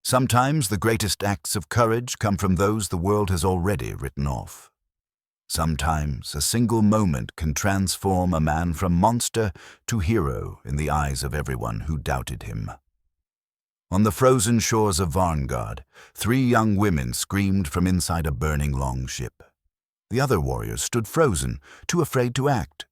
Sometimes the greatest acts of courage come from those the world has already written off. Sometimes a single moment can transform a man from monster to hero in the eyes of everyone who doubted him. On the frozen shores of Varngard, 3 young women screamed from inside a burning longship. The other warriors stood frozen, too afraid to act.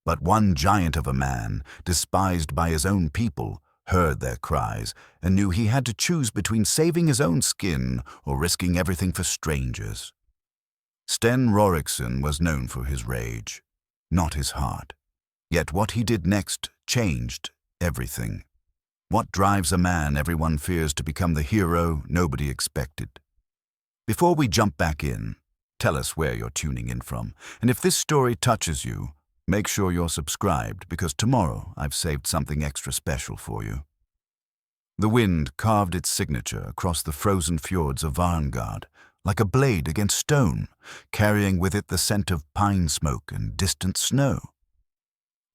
But one giant of a man, despised by his own people, heard their cries and knew he had to choose between saving his own skin or risking everything for strangers. Sten Rorikson was known for his rage, not his heart. Yet what he did next changed everything. What drives a man everyone fears to become the hero nobody expected? Before we jump back in, tell us where you're tuning in from, and if this story touches you, make sure you're subscribed because tomorrow I've saved something extra special for you. The wind carved its signature across the frozen fjords of Varngard, like a blade against stone, carrying with it the scent of pine smoke and distant snow.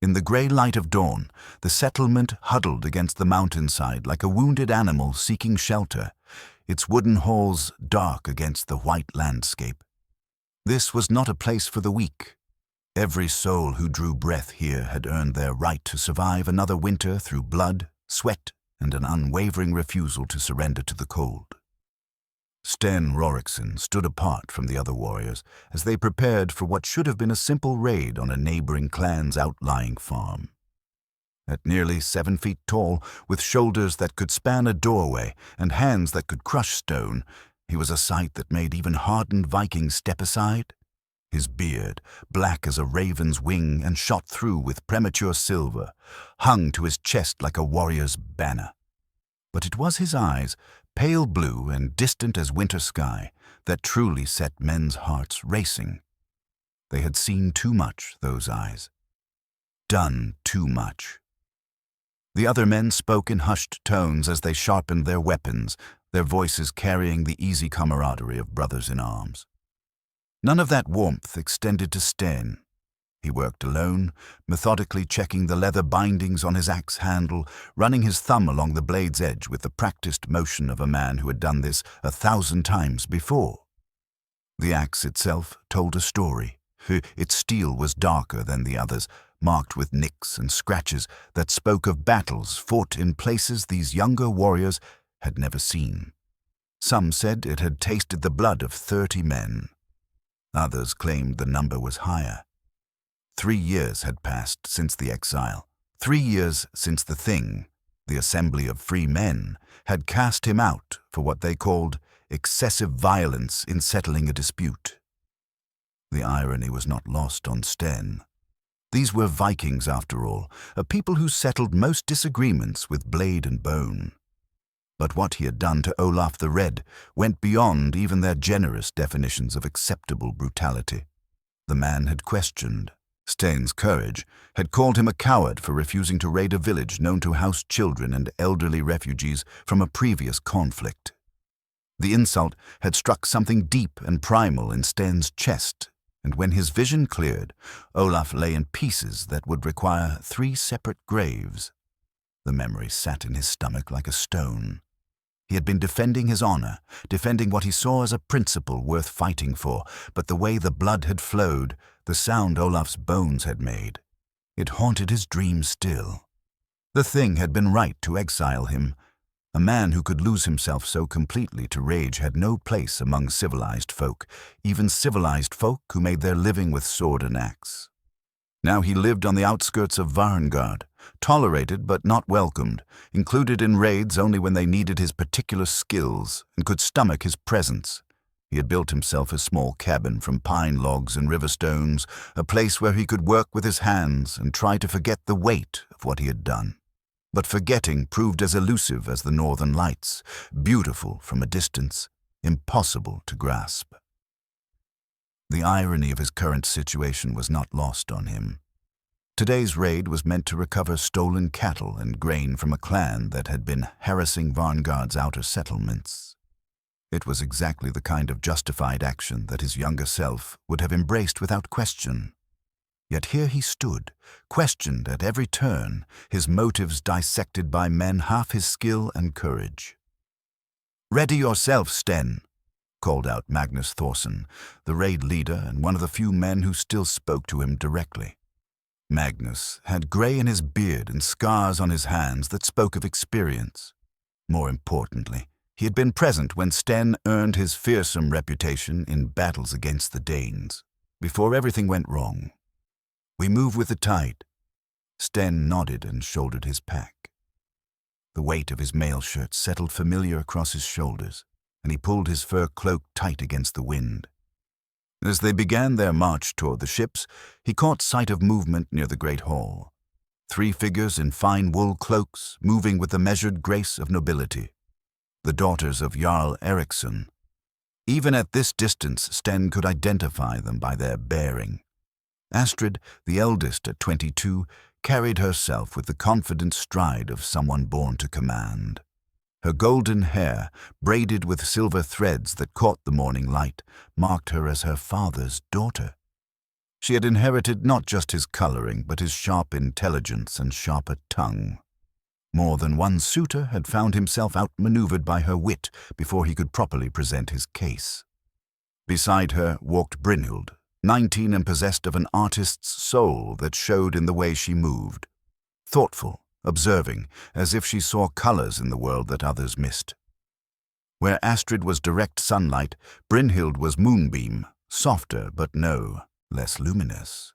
In the grey light of dawn, the settlement huddled against the mountainside like a wounded animal seeking shelter, its wooden halls dark against the white landscape. This was not a place for the weak. Every soul who drew breath here had earned their right to survive another winter through blood, sweat, and an unwavering refusal to surrender to the cold. Sten Rorikson stood apart from the other warriors as they prepared for what should have been a simple raid on a neighboring clan's outlying farm. At nearly 7 feet tall, with shoulders that could span a doorway and hands that could crush stone, he was a sight that made even hardened Vikings step aside. His beard, black as a raven's wing and shot through with premature silver, hung to his chest like a warrior's banner. But it was his eyes, pale blue and distant as winter sky, that truly set men's hearts racing. They had seen too much, those eyes. Done too much. The other men spoke in hushed tones as they sharpened their weapons, their voices carrying the easy camaraderie of brothers in arms. None of that warmth extended to Sten. He worked alone, methodically checking the leather bindings on his axe handle, running his thumb along the blade's edge with the practiced motion of a man who had done this 1,000 times before. The axe itself told a story. Its steel was darker than the others, marked with nicks and scratches that spoke of battles fought in places these younger warriors had never seen. Some said it had tasted the blood of 30 men. Others claimed the number was higher. 3 years had passed since the exile. 3 years since the Thing, the assembly of free men, had cast him out for what they called excessive violence in settling a dispute. The irony was not lost on Sten. These were Vikings, after all, a people who settled most disagreements with blade and bone. But what he had done to Olaf the Red went beyond even their generous definitions of acceptable brutality. The man had questioned Sten's courage, had called him a coward for refusing to raid a village known to house children and elderly refugees from a previous conflict. The insult had struck something deep and primal in Sten's chest, and when his vision cleared, Olaf lay in pieces that would require 3 separate graves. The memory sat in his stomach like a stone. He had been defending his honor, defending what he saw as a principle worth fighting for, but the way the blood had flowed, the sound Olaf's bones had made, it haunted his dreams still. The Thing had been right to exile him. A man who could lose himself so completely to rage had no place among civilized folk, even civilized folk who made their living with sword and axe. Now he lived on the outskirts of Varngard, tolerated but not welcomed, included in raids only when they needed his particular skills and could stomach his presence. He had built himself a small cabin from pine logs and river stones, a place where he could work with his hands and try to forget the weight of what he had done. But forgetting proved as elusive as the northern lights, beautiful from a distance, impossible to grasp. The irony of his current situation was not lost on him. Today's raid was meant to recover stolen cattle and grain from a clan that had been harassing Varngard's outer settlements. It was exactly the kind of justified action that his younger self would have embraced without question. Yet here he stood, questioned at every turn, his motives dissected by men half his skill and courage. "Ready yourself, Sten," called out Magnus Thorson, the raid leader and one of the few men who still spoke to him directly. Magnus had grey in his beard and scars on his hands that spoke of experience. More importantly, he had been present when Sten earned his fearsome reputation in battles against the Danes, before everything went wrong. "We move with the tide." Sten nodded and shouldered his pack. The weight of his mail shirt settled familiar across his shoulders, and he pulled his fur cloak tight against the wind. As they began their march toward the ships, he caught sight of movement near the great hall. 3 figures in fine wool cloaks, moving with the measured grace of nobility. The daughters of Jarl Eriksson. Even at this distance, Sten could identify them by their bearing. Astrid, the eldest at 22, carried herself with the confident stride of someone born to command. Her golden hair, braided with silver threads that caught the morning light, marked her as her father's daughter. She had inherited not just his coloring, but his sharp intelligence and sharper tongue. More than one suitor had found himself outmaneuvered by her wit before he could properly present his case. Beside her walked Brynhild, 19 and possessed of an artist's soul that showed in the way she moved. Thoughtful, observing, as if she saw colors in the world that others missed. Where Astrid was direct sunlight, Brynhild was moonbeam, softer but less luminous.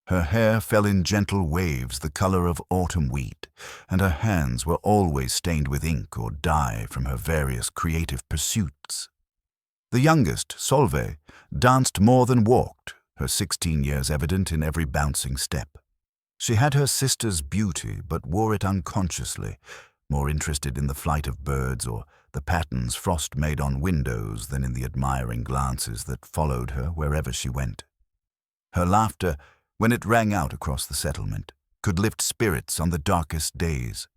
Her hair fell in gentle waves the color of autumn wheat, and her hands were always stained with ink or dye from her various creative pursuits. The youngest, Solveig, danced more than walked, her 16 years evident in every bouncing step. She had her sister's beauty, but wore it unconsciously, more interested in the flight of birds or the patterns frost made on windows than in the admiring glances that followed her wherever she went. Her laughter, when it rang out across the settlement, could lift spirits on the darkest days.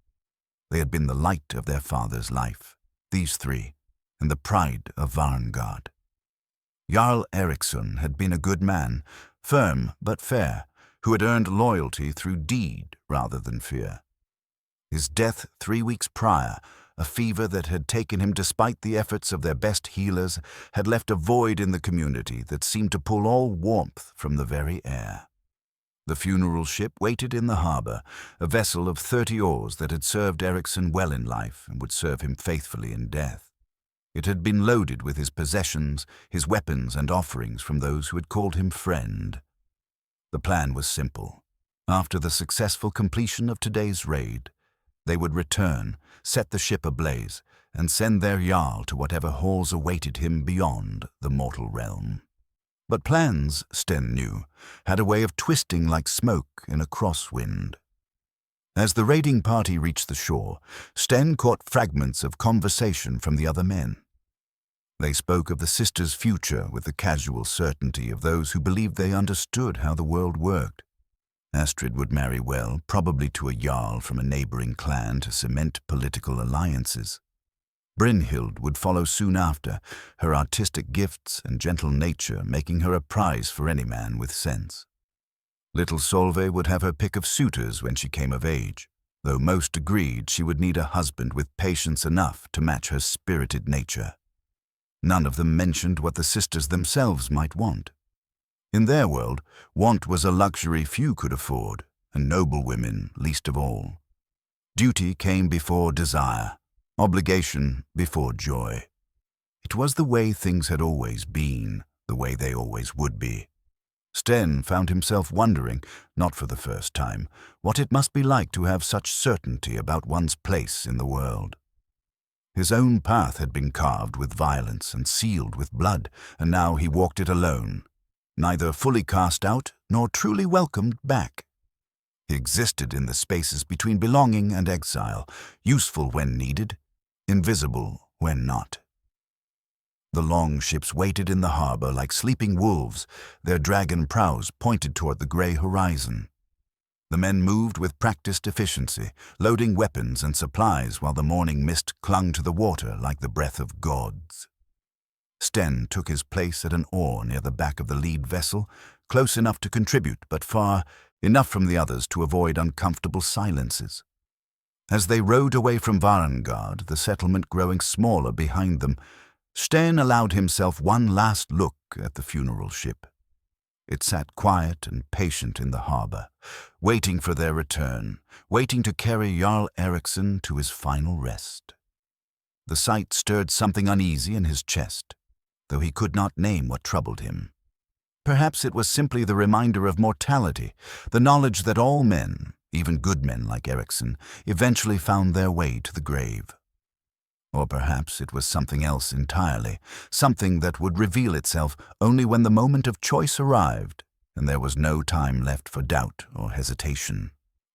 They had been the light of their father's life, these 3, and the pride of Varngard. Jarl Eriksson had been a good man, firm but fair, who had earned loyalty through deed rather than fear. His death 3 weeks prior, a fever that had taken him despite the efforts of their best healers, had left a void in the community that seemed to pull all warmth from the very air. The funeral ship waited in the harbor, a vessel of 30 oars that had served Eriksson well in life and would serve him faithfully in death. It had been loaded with his possessions, his weapons and offerings from those who had called him friend. The plan was simple. After the successful completion of today's raid, they would return, set the ship ablaze, and send their Jarl to whatever halls awaited him beyond the mortal realm. But plans, Sten knew, had a way of twisting like smoke in a crosswind. As the raiding party reached the shore, Sten caught fragments of conversation from the other men. They spoke of the sisters' future with the casual certainty of those who believed they understood how the world worked. Astrid would marry well, probably to a Jarl from a neighboring clan to cement political alliances. Brynhild would follow soon after, her artistic gifts and gentle nature making her a prize for any man with sense. Little Solveig would have her pick of suitors when she came of age, though most agreed she would need a husband with patience enough to match her spirited nature. None of them mentioned what the sisters themselves might want. In their world, want was a luxury few could afford, and noble women least of all. Duty came before desire, obligation before joy. It was the way things had always been, the way they always would be. Sten found himself wondering, not for the first time, what it must be like to have such certainty about one's place in the world. His own path had been carved with violence and sealed with blood, and now he walked it alone, neither fully cast out nor truly welcomed back. He existed in the spaces between belonging and exile, useful when needed, invisible when not. The longships waited in the harbor like sleeping wolves, their dragon prows pointed toward the gray horizon. The men moved with practiced efficiency, loading weapons and supplies while the morning mist clung to the water like the breath of gods. Sten took his place at an oar near the back of the lead vessel, close enough to contribute, but far enough from the others to avoid uncomfortable silences. As they rowed away from Varngard, the settlement growing smaller behind them, Sten allowed himself one last look at the funeral ship. It sat quiet and patient in the harbour, waiting for their return, waiting to carry Jarl Eriksson to his final rest. The sight stirred something uneasy in his chest, though he could not name what troubled him. Perhaps it was simply the reminder of mortality, the knowledge that all men, even good men like Eriksson, eventually found their way to the grave. Or perhaps it was something else entirely, something that would reveal itself only when the moment of choice arrived, and there was no time left for doubt or hesitation.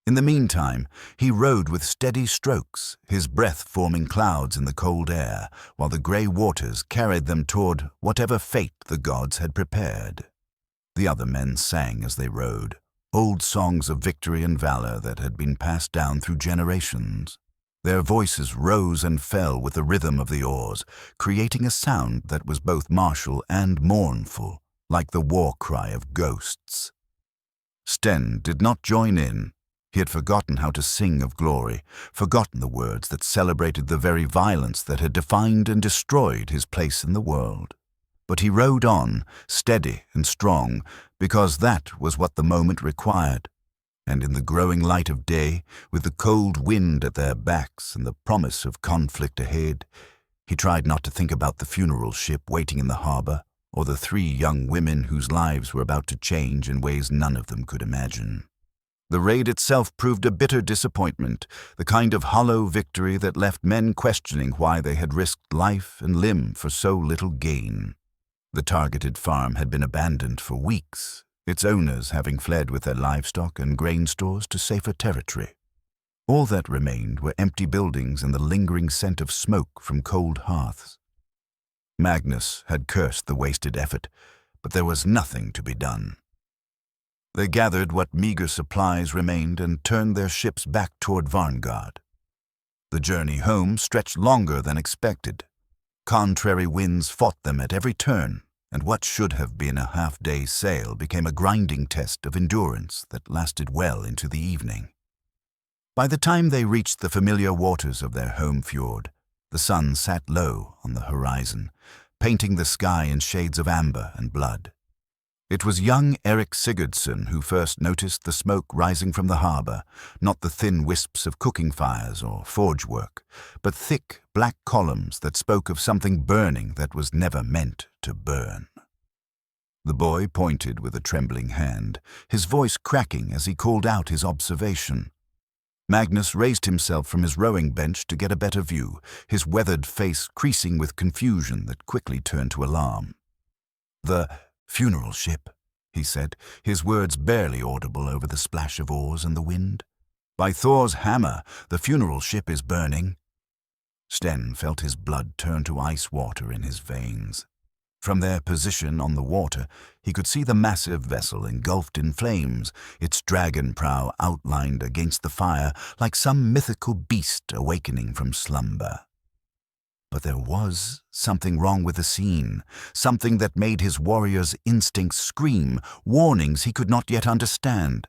In the meantime, he rowed with steady strokes, his breath forming clouds in the cold air, while the grey waters carried them toward whatever fate the gods had prepared. The other men sang as they rowed, old songs of victory and valor that had been passed down through generations. Their voices rose and fell with the rhythm of the oars, creating a sound that was both martial and mournful, like the war cry of ghosts. Sten did not join in. He had forgotten how to sing of glory, forgotten the words that celebrated the very violence that had defined and destroyed his place in the world. But he rowed on, steady and strong, because that was what the moment required. And in the growing light of day, with the cold wind at their backs and the promise of conflict ahead, he tried not to think about the funeral ship waiting in the harbour, or the 3 young women whose lives were about to change in ways none of them could imagine. The raid itself proved a bitter disappointment, the kind of hollow victory that left men questioning why they had risked life and limb for so little gain. The targeted farm had been abandoned for weeks, its owners having fled with their livestock and grain stores to safer territory. All that remained were empty buildings and the lingering scent of smoke from cold hearths. Magnus had cursed the wasted effort, but there was nothing to be done. They gathered what meager supplies remained and turned their ships back toward Varngard. The journey home stretched longer than expected. Contrary winds fought them at every turn, and what should have been a half-day sail became a grinding test of endurance that lasted well into the evening. By the time they reached the familiar waters of their home fjord, the sun sat low on the horizon, painting the sky in shades of amber and blood. It was young Erik Sigurdsson who first noticed the smoke rising from the harbour, not the thin wisps of cooking fires or forge work, but thick black columns that spoke of something burning that was never meant to burn. The boy pointed with a trembling hand, his voice cracking as he called out his observation. Magnus raised himself from his rowing bench to get a better view, his weathered face creasing with confusion that quickly turned to alarm. "The funeral ship," he said, his words barely audible over the splash of oars and the wind. "By Thor's hammer, the funeral ship is burning." Sten felt his blood turn to ice water in his veins. From their position on the water, he could see the massive vessel engulfed in flames, its dragon prow outlined against the fire like some mythical beast awakening from slumber. But there was something wrong with the scene, something that made his warrior's instincts scream, warnings he could not yet understand.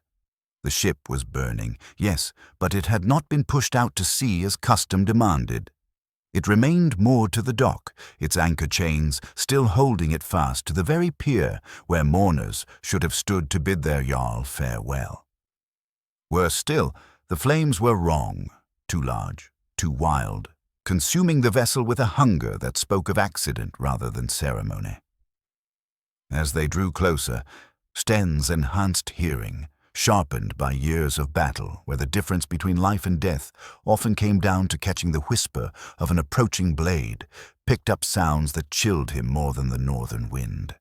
The ship was burning, yes, but it had not been pushed out to sea as custom demanded. It remained moored to the dock, its anchor chains still holding it fast to the very pier where mourners should have stood to bid their Jarl farewell. Worse still, the flames were wrong, too large, too wild, consuming the vessel with a hunger that spoke of accident rather than ceremony. As they drew closer, Sten's enhanced hearing, sharpened by years of battle where the difference between life and death often came down to catching the whisper of an approaching blade, picked up sounds that chilled him more than the northern wind.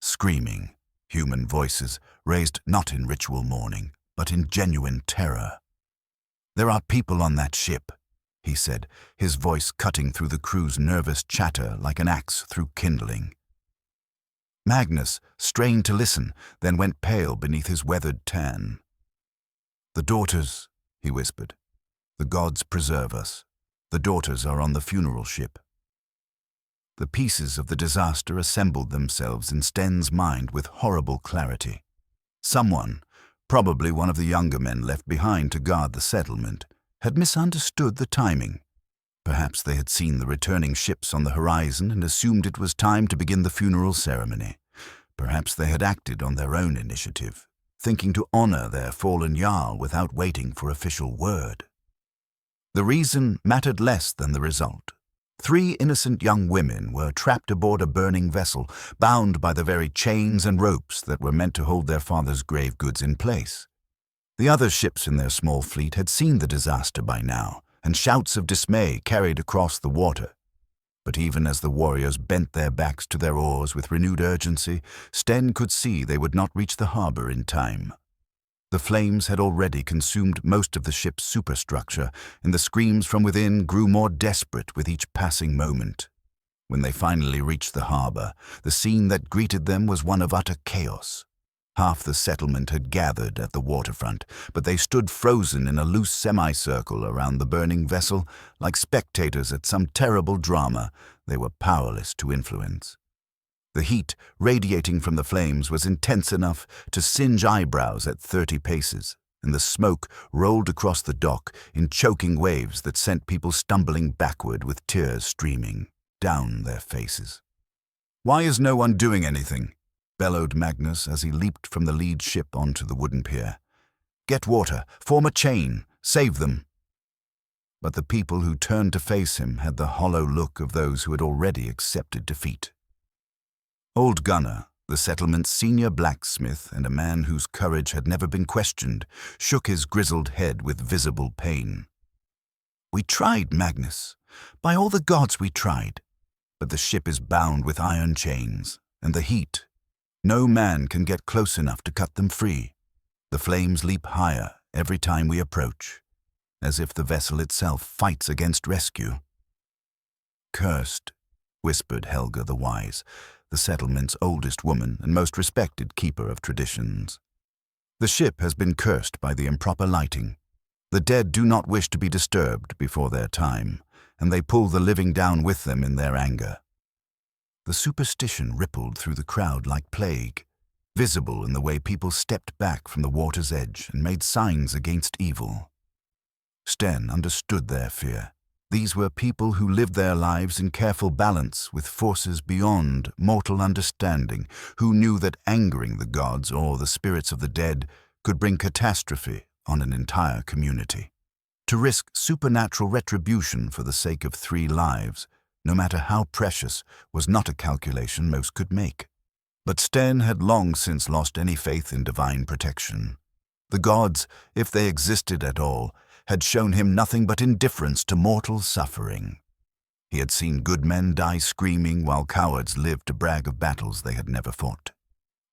Screaming, human voices raised not in ritual mourning, but in genuine terror. "There are people on that ship," he said, his voice cutting through the crew's nervous chatter like an axe through kindling. Magnus strained to listen, then went pale beneath his weathered tan. "The daughters," he whispered. "The gods preserve us. The daughters are on the funeral ship." The pieces of the disaster assembled themselves in Sten's mind with horrible clarity. Someone, probably one of the younger men left behind to guard the settlement, had misunderstood the timing. Perhaps they had seen the returning ships on the horizon and assumed it was time to begin the funeral ceremony. Perhaps they had acted on their own initiative, thinking to honor their fallen Jarl without waiting for official word. The reason mattered less than the result. 3 innocent young women were trapped aboard a burning vessel, bound by the very chains and ropes that were meant to hold their father's grave goods in place. The other ships in their small fleet had seen the disaster by now, and shouts of dismay carried across the water. But even as the warriors bent their backs to their oars with renewed urgency, Sten could see they would not reach the harbor in time. The flames had already consumed most of the ship's superstructure, and the screams from within grew more desperate with each passing moment. When they finally reached the harbor, the scene that greeted them was one of utter chaos. Half the settlement had gathered at the waterfront, but they stood frozen in a loose semicircle around the burning vessel, like spectators at some terrible drama they were powerless to influence. The heat radiating from the flames was intense enough to singe eyebrows at 30 paces, and the smoke rolled across the dock in choking waves that sent people stumbling backward with tears streaming down their faces. "Why is no one doing anything?" bellowed Magnus as he leaped from the lead ship onto the wooden pier. "Get water, form a chain, save them." But the people who turned to face him had the hollow look of those who had already accepted defeat. Old Gunnar, the settlement's senior blacksmith and a man whose courage had never been questioned, shook his grizzled head with visible pain. "We tried, Magnus. By all the gods we tried. But the ship is bound with iron chains, and the heat. No man can get close enough to cut them free. The flames leap higher every time we approach, as if the vessel itself fights against rescue." "Cursed," whispered Helga the Wise, the settlement's oldest woman and most respected keeper of traditions. "The ship has been cursed by the improper lighting. The dead do not wish to be disturbed before their time, and they pull the living down with them in their anger." The superstition rippled through the crowd like plague, visible in the way people stepped back from the water's edge and made signs against evil. Sten understood their fear. These were people who lived their lives in careful balance with forces beyond mortal understanding, who knew that angering the gods or the spirits of the dead could bring catastrophe on an entire community. To risk supernatural retribution for the sake of 3 lives, no matter how precious, was not a calculation most could make. But Sten had long since lost any faith in divine protection. The gods, if they existed at all, had shown him nothing but indifference to mortal suffering. He had seen good men die screaming while cowards lived to brag of battles they had never fought.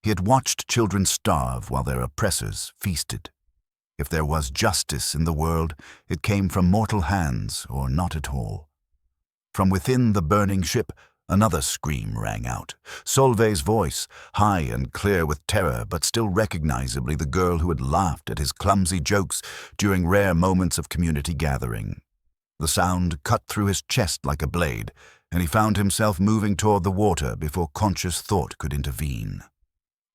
He had watched children starve while their oppressors feasted. If there was justice in the world, it came from mortal hands or not at all. From within the burning ship, another scream rang out. Solveig's voice, high and clear with terror, but still recognizably the girl who had laughed at his clumsy jokes during rare moments of community gathering. The sound cut through his chest like a blade, and he found himself moving toward the water before conscious thought could intervene.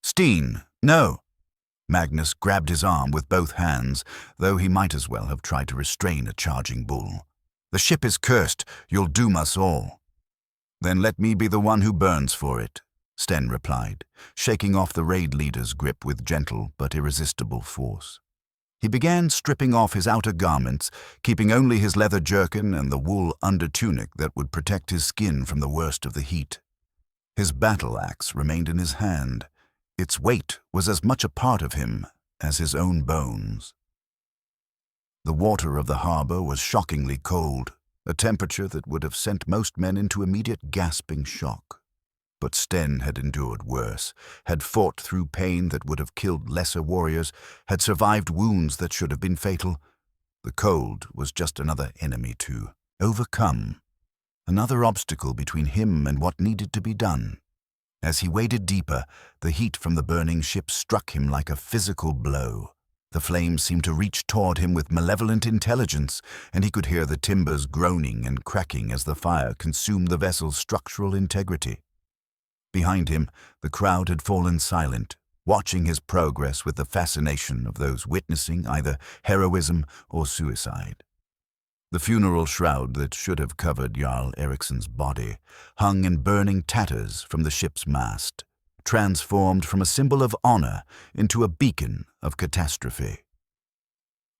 "Steen, no!" Magnus grabbed his arm with both hands, though he might as well have tried to restrain a charging bull. "The ship is cursed. You'll doom us all." "Then let me be the one who burns for it," Sten replied, shaking off the raid leader's grip with gentle but irresistible force. He began stripping off his outer garments, keeping only his leather jerkin and the wool undertunic that would protect his skin from the worst of the heat. His battle axe remained in his hand. Its weight was as much a part of him as his own bones. The water of the harbor was shockingly cold, a temperature that would have sent most men into immediate gasping shock. But Sten had endured worse, had fought through pain that would have killed lesser warriors, had survived wounds that should have been fatal. The cold was just another enemy to overcome, another obstacle between him and what needed to be done. As he waded deeper, the heat from the burning ship struck him like a physical blow. The flames seemed to reach toward him with malevolent intelligence, and he could hear the timbers groaning and cracking as the fire consumed the vessel's structural integrity. Behind him, the crowd had fallen silent, watching his progress with the fascination of those witnessing either heroism or suicide. The funeral shroud that should have covered Jarl Ericsson's body hung in burning tatters from the ship's mast, transformed from a symbol of honor into a beacon of catastrophe.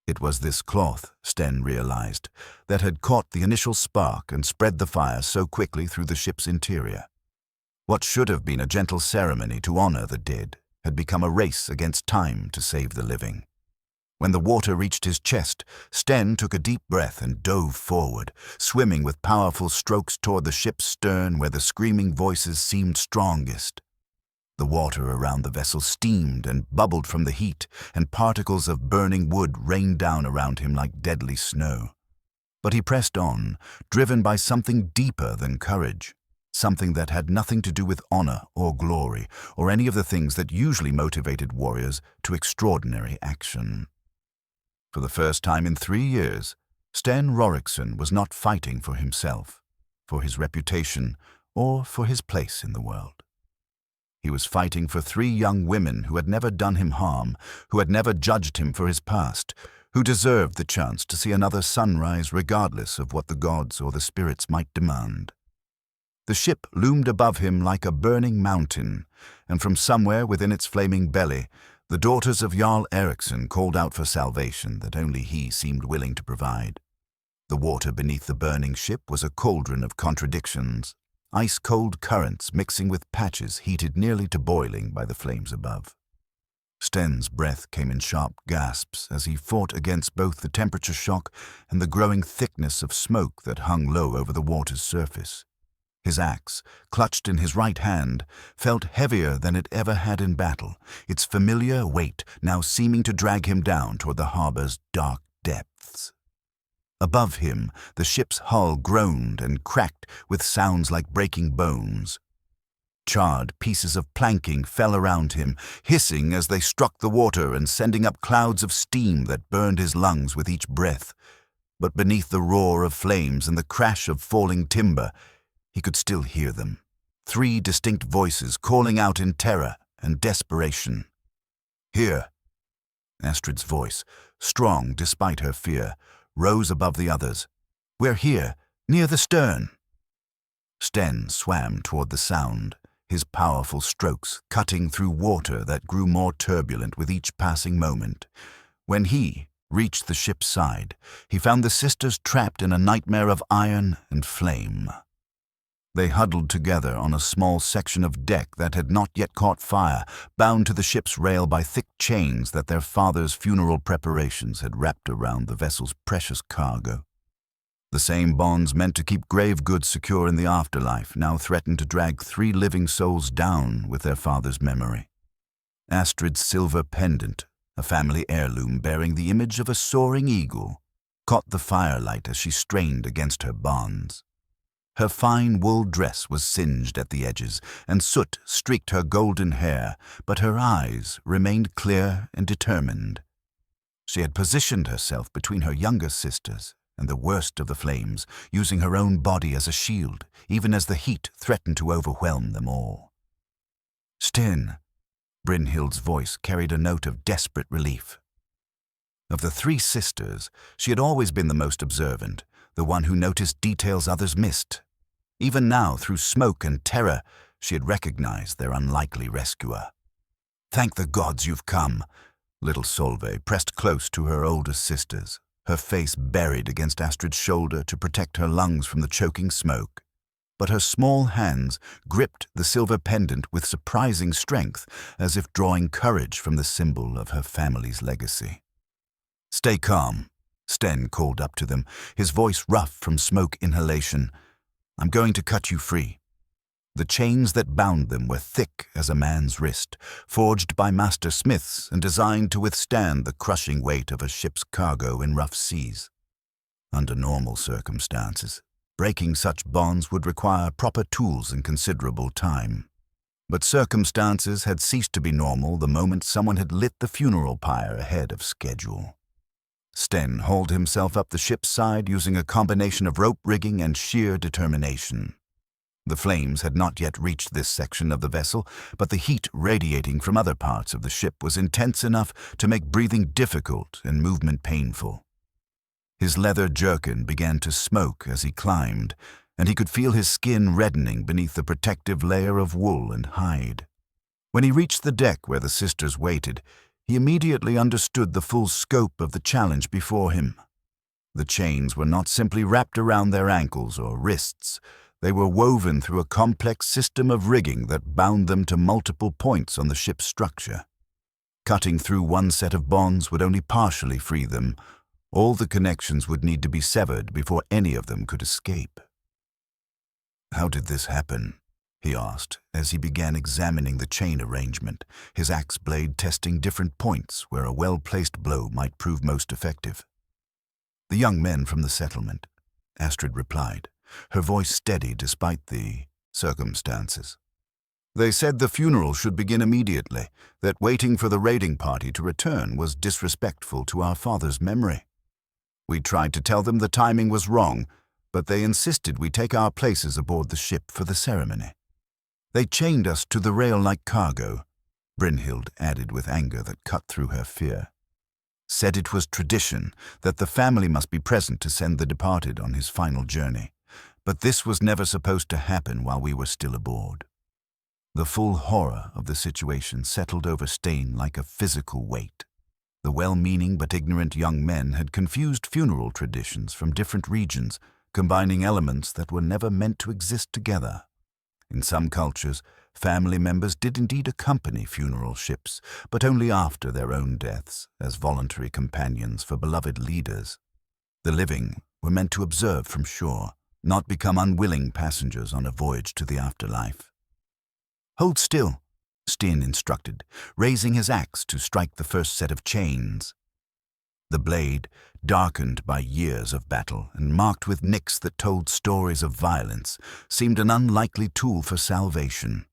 It was this cloth, Sten realized, that had caught the initial spark and spread the fire so quickly through the ship's interior. What should have been a gentle ceremony to honor the dead had become a race against time to save the living. When the water reached his chest, Sten took a deep breath and dove forward, swimming with powerful strokes toward the ship's stern where the screaming voices seemed strongest. The water around the vessel steamed and bubbled from the heat, and particles of burning wood rained down around him like deadly snow. But he pressed on, driven by something deeper than courage, something that had nothing to do with honor or glory, or any of the things that usually motivated warriors to extraordinary action. For the first time in 3 years, Sten Rorikson was not fighting for himself, for his reputation, or for his place in the world. He was fighting for 3 young women who had never done him harm, who had never judged him for his past, who deserved the chance to see another sunrise regardless of what the gods or the spirits might demand. The ship loomed above him like a burning mountain, and from somewhere within its flaming belly, the daughters of Jarl Eriksson called out for salvation that only he seemed willing to provide. The water beneath the burning ship was a cauldron of contradictions, ice-cold currents mixing with patches heated nearly to boiling by the flames above. Sten's breath came in sharp gasps as he fought against both the temperature shock and the growing thickness of smoke that hung low over the water's surface. His axe, clutched in his right hand, felt heavier than it ever had in battle, its familiar weight now seeming to drag him down toward the harbor's dark depths. Above him, the ship's hull groaned and cracked with sounds like breaking bones. Charred pieces of planking fell around him, hissing as they struck the water and sending up clouds of steam that burned his lungs with each breath. But beneath the roar of flames and the crash of falling timber, he could still hear them. 3 distinct voices calling out in terror and desperation. "Here!" Astrid's voice, strong despite her fear, rose above the others. "We're here, near the stern." Sten swam toward the sound, his powerful strokes cutting through water that grew more turbulent with each passing moment. When he reached the ship's side, he found the sisters trapped in a nightmare of iron and flame. They huddled together on a small section of deck that had not yet caught fire, bound to the ship's rail by thick chains that their father's funeral preparations had wrapped around the vessel's precious cargo. The same bonds meant to keep grave goods secure in the afterlife now threatened to drag 3 living souls down with their father's memory. Astrid's silver pendant, a family heirloom bearing the image of a soaring eagle, caught the firelight as she strained against her bonds. Her fine wool dress was singed at the edges, and soot streaked her golden hair, but her eyes remained clear and determined. She had positioned herself between her younger sisters and the worst of the flames, using her own body as a shield, even as the heat threatened to overwhelm them all. "Sten," Brynhild's voice carried a note of desperate relief. Of the 3 sisters, she had always been the most observant, the one who noticed details others missed. Even now, through smoke and terror, she had recognized their unlikely rescuer. "Thank the gods you've come." Little Solveig pressed close to her older sisters, her face buried against Astrid's shoulder to protect her lungs from the choking smoke. But her small hands gripped the silver pendant with surprising strength, as if drawing courage from the symbol of her family's legacy. "Stay calm," Sten called up to them, his voice rough from smoke inhalation. "I'm going to cut you free." The chains that bound them were thick as a man's wrist, forged by master smiths and designed to withstand the crushing weight of a ship's cargo in rough seas. Under normal circumstances, breaking such bonds would require proper tools and considerable time. But circumstances had ceased to be normal the moment someone had lit the funeral pyre ahead of schedule. Sten hauled himself up the ship's side using a combination of rope rigging and sheer determination. The flames had not yet reached this section of the vessel, but the heat radiating from other parts of the ship was intense enough to make breathing difficult and movement painful. His leather jerkin began to smoke as he climbed, and he could feel his skin reddening beneath the protective layer of wool and hide. When he reached the deck where the sisters waited, he immediately understood the full scope of the challenge before him. The chains were not simply wrapped around their ankles or wrists. They were woven through a complex system of rigging that bound them to multiple points on the ship's structure. Cutting through one set of bonds would only partially free them. All the connections would need to be severed before any of them could escape. "How did this happen?" he asked as he began examining the chain arrangement, his axe blade testing different points where a well-placed blow might prove most effective. "The young men from the settlement," Astrid replied, her voice steady despite the circumstances. "They said the funeral should begin immediately, that waiting for the raiding party to return was disrespectful to our father's memory. We tried to tell them the timing was wrong, but they insisted we take our places aboard the ship for the ceremony. They chained us to the rail like cargo," Brynhild added with anger that cut through her fear. "Said it was tradition, that the family must be present to send the departed on his final journey. But this was never supposed to happen while we were still aboard." The full horror of the situation settled over Sten like a physical weight. The well-meaning but ignorant young men had confused funeral traditions from different regions, combining elements that were never meant to exist together. In some cultures, family members did indeed accompany funeral ships, but only after their own deaths, as voluntary companions for beloved leaders. The living were meant to observe from shore, not become unwilling passengers on a voyage to the afterlife. "Hold still," Sten instructed, raising his axe to strike the first set of chains. The blade, darkened by years of battle and marked with nicks that told stories of violence, seemed an unlikely tool for salvation.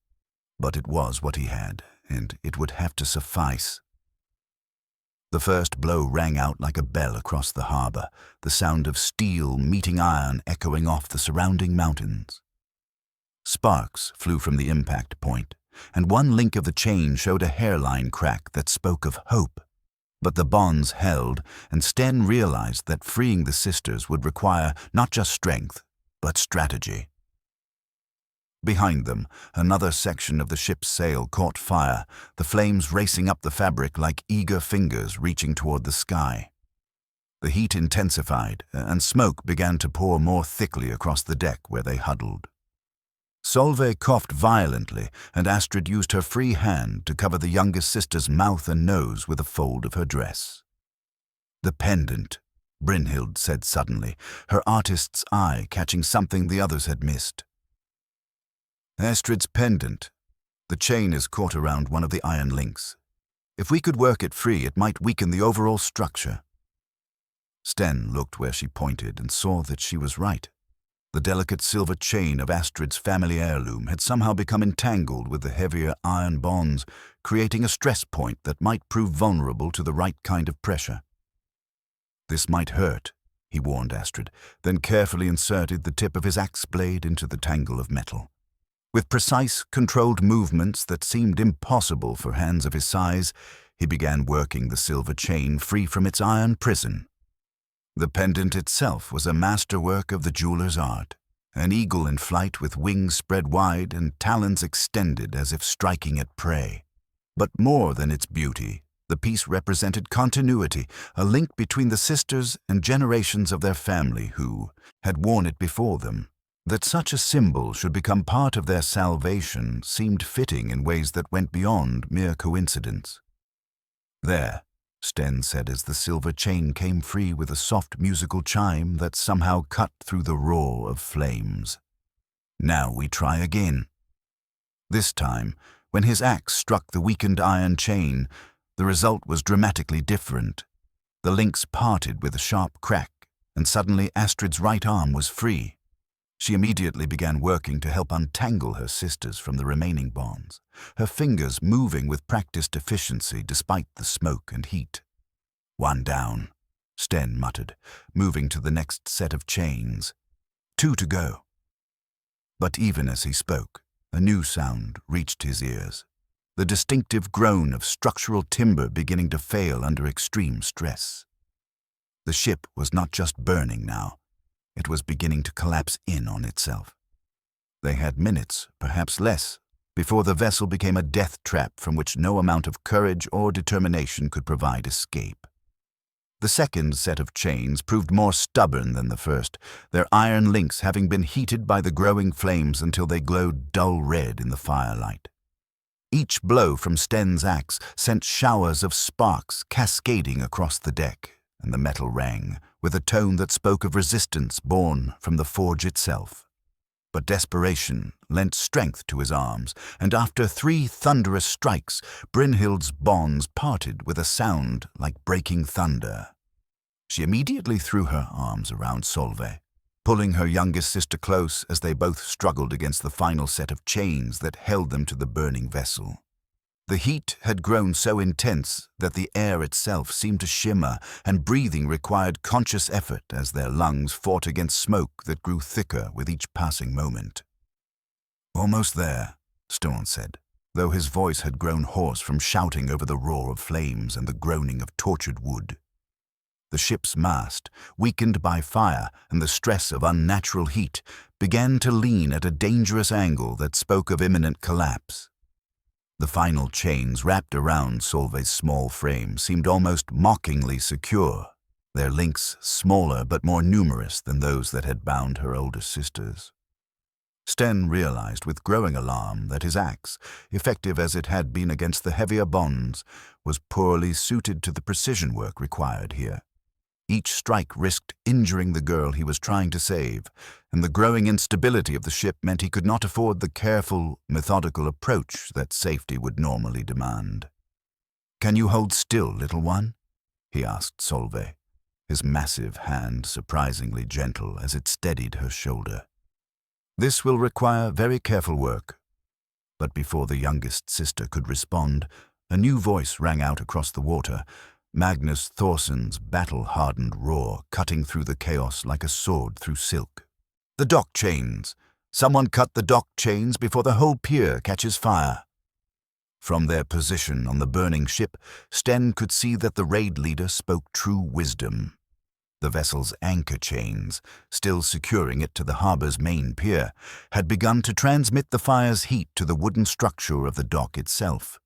But it was what he had, and it would have to suffice. The first blow rang out like a bell across the harbor, the sound of steel meeting iron echoing off the surrounding mountains. Sparks flew from the impact point, and one link of the chain showed a hairline crack that spoke of hope. But the bonds held, and Sten realized that freeing the sisters would require not just strength, but strategy. Behind them, another section of the ship's sail caught fire, the flames racing up the fabric like eager fingers reaching toward the sky. The heat intensified, and smoke began to pour more thickly across the deck where they huddled. Solveig coughed violently, and Astrid used her free hand to cover the youngest sister's mouth and nose with a fold of her dress. "The pendant," Brynhild said suddenly, her artist's eye catching something the others had missed. "Astrid's pendant. The chain is caught around one of the iron links. If we could work it free, it might weaken the overall structure." Sten looked where she pointed and saw that she was right. The delicate silver chain of Astrid's family heirloom had somehow become entangled with the heavier iron bonds, creating a stress point that might prove vulnerable to the right kind of pressure. "This might hurt," he warned Astrid, then carefully inserted the tip of his axe blade into the tangle of metal. With precise, controlled movements that seemed impossible for hands of his size, he began working the silver chain free from its iron prison. The pendant itself was a masterwork of the jeweler's art, an eagle in flight with wings spread wide and talons extended as if striking at prey. But more than its beauty, the piece represented continuity, a link between the sisters and generations of their family who had worn it before them. That such a symbol should become part of their salvation seemed fitting in ways that went beyond mere coincidence. "There," Sten said as the silver chain came free with a soft musical chime that somehow cut through the roar of flames. "Now we try again." This time, when his axe struck the weakened iron chain, the result was dramatically different. The links parted with a sharp crack, and suddenly Astrid's right arm was free. She immediately began working to help untangle her sisters from the remaining bonds, her fingers moving with practiced efficiency despite the smoke and heat. "One down," Sten muttered, moving to the next set of chains. "Two to go." But even as he spoke, a new sound reached his ears, the distinctive groan of structural timber beginning to fail under extreme stress. The ship was not just burning now. It was beginning to collapse in on itself. They had minutes, perhaps less, before the vessel became a death trap from which no amount of courage or determination could provide escape. The second set of chains proved more stubborn than the first, their iron links having been heated by the growing flames until they glowed dull red in the firelight. Each blow from Sten's axe sent showers of sparks cascading across the deck, and the metal rang, with a tone that spoke of resistance born from the forge itself. But desperation lent strength to his arms, and after 3 thunderous strikes, Brynhild's bonds parted with a sound like breaking thunder. She immediately threw her arms around Solveig, pulling her youngest sister close as they both struggled against the final set of chains that held them to the burning vessel. The heat had grown so intense that the air itself seemed to shimmer, and breathing required conscious effort as their lungs fought against smoke that grew thicker with each passing moment. "Almost there," Sten said, though his voice had grown hoarse from shouting over the roar of flames and the groaning of tortured wood. The ship's mast, weakened by fire and the stress of unnatural heat, began to lean at a dangerous angle that spoke of imminent collapse. The final chains wrapped around Solveig's small frame seemed almost mockingly secure, their links smaller but more numerous than those that had bound her older sisters. Sten realized with growing alarm that his axe, effective as it had been against the heavier bonds, was poorly suited to the precision work required here. Each strike risked injuring the girl he was trying to save, and the growing instability of the ship meant he could not afford the careful, methodical approach that safety would normally demand. "Can you hold still, little one?" he asked Solveig, his massive hand surprisingly gentle as it steadied her shoulder. "This will require very careful work." But before the youngest sister could respond, a new voice rang out across the water, Magnus Thorson's battle-hardened roar cutting through the chaos like a sword through silk. "The dock chains! Someone cut the dock chains before the whole pier catches fire!" From their position on the burning ship, Sten could see that the raid leader spoke true wisdom. The vessel's anchor chains, still securing it to the harbor's main pier, had begun to transmit the fire's heat to the wooden structure of the dock itself.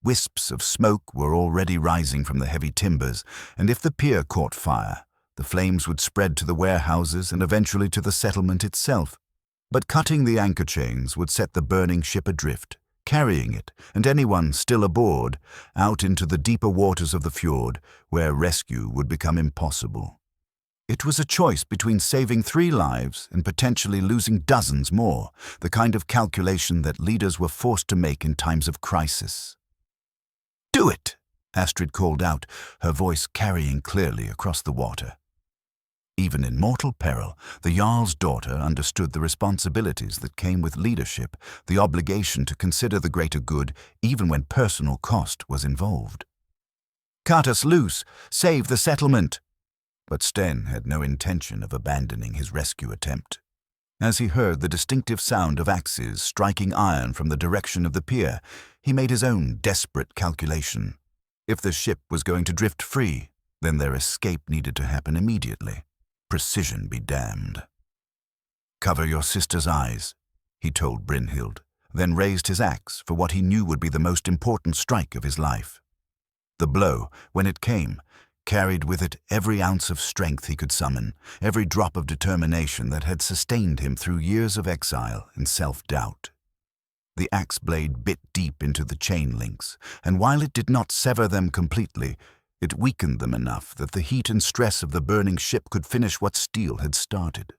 Wisps of smoke were already rising from the heavy timbers, and if the pier caught fire, the flames would spread to the warehouses and eventually to the settlement itself. But cutting the anchor chains would set the burning ship adrift, carrying it, and anyone still aboard, out into the deeper waters of the fjord, where rescue would become impossible. It was a choice between saving 3 lives and potentially losing dozens more, the kind of calculation that leaders were forced to make in times of crisis. "Do it!" Astrid called out, her voice carrying clearly across the water. Even in mortal peril, the Jarl's daughter understood the responsibilities that came with leadership, the obligation to consider the greater good even when personal cost was involved. "Cut us loose! Save the settlement!" But Sten had no intention of abandoning his rescue attempt. As he heard the distinctive sound of axes striking iron from the direction of the pier, he made his own desperate calculation. If the ship was going to drift free, then their escape needed to happen immediately. Precision be damned. "Cover your sister's eyes," he told Brynhild, then raised his axe for what he knew would be the most important strike of his life. The blow, when it came, carried with it every ounce of strength he could summon, every drop of determination that had sustained him through years of exile and self-doubt. The axe blade bit deep into the chain links, and while it did not sever them completely, it weakened them enough that the heat and stress of the burning ship could finish what steel had started.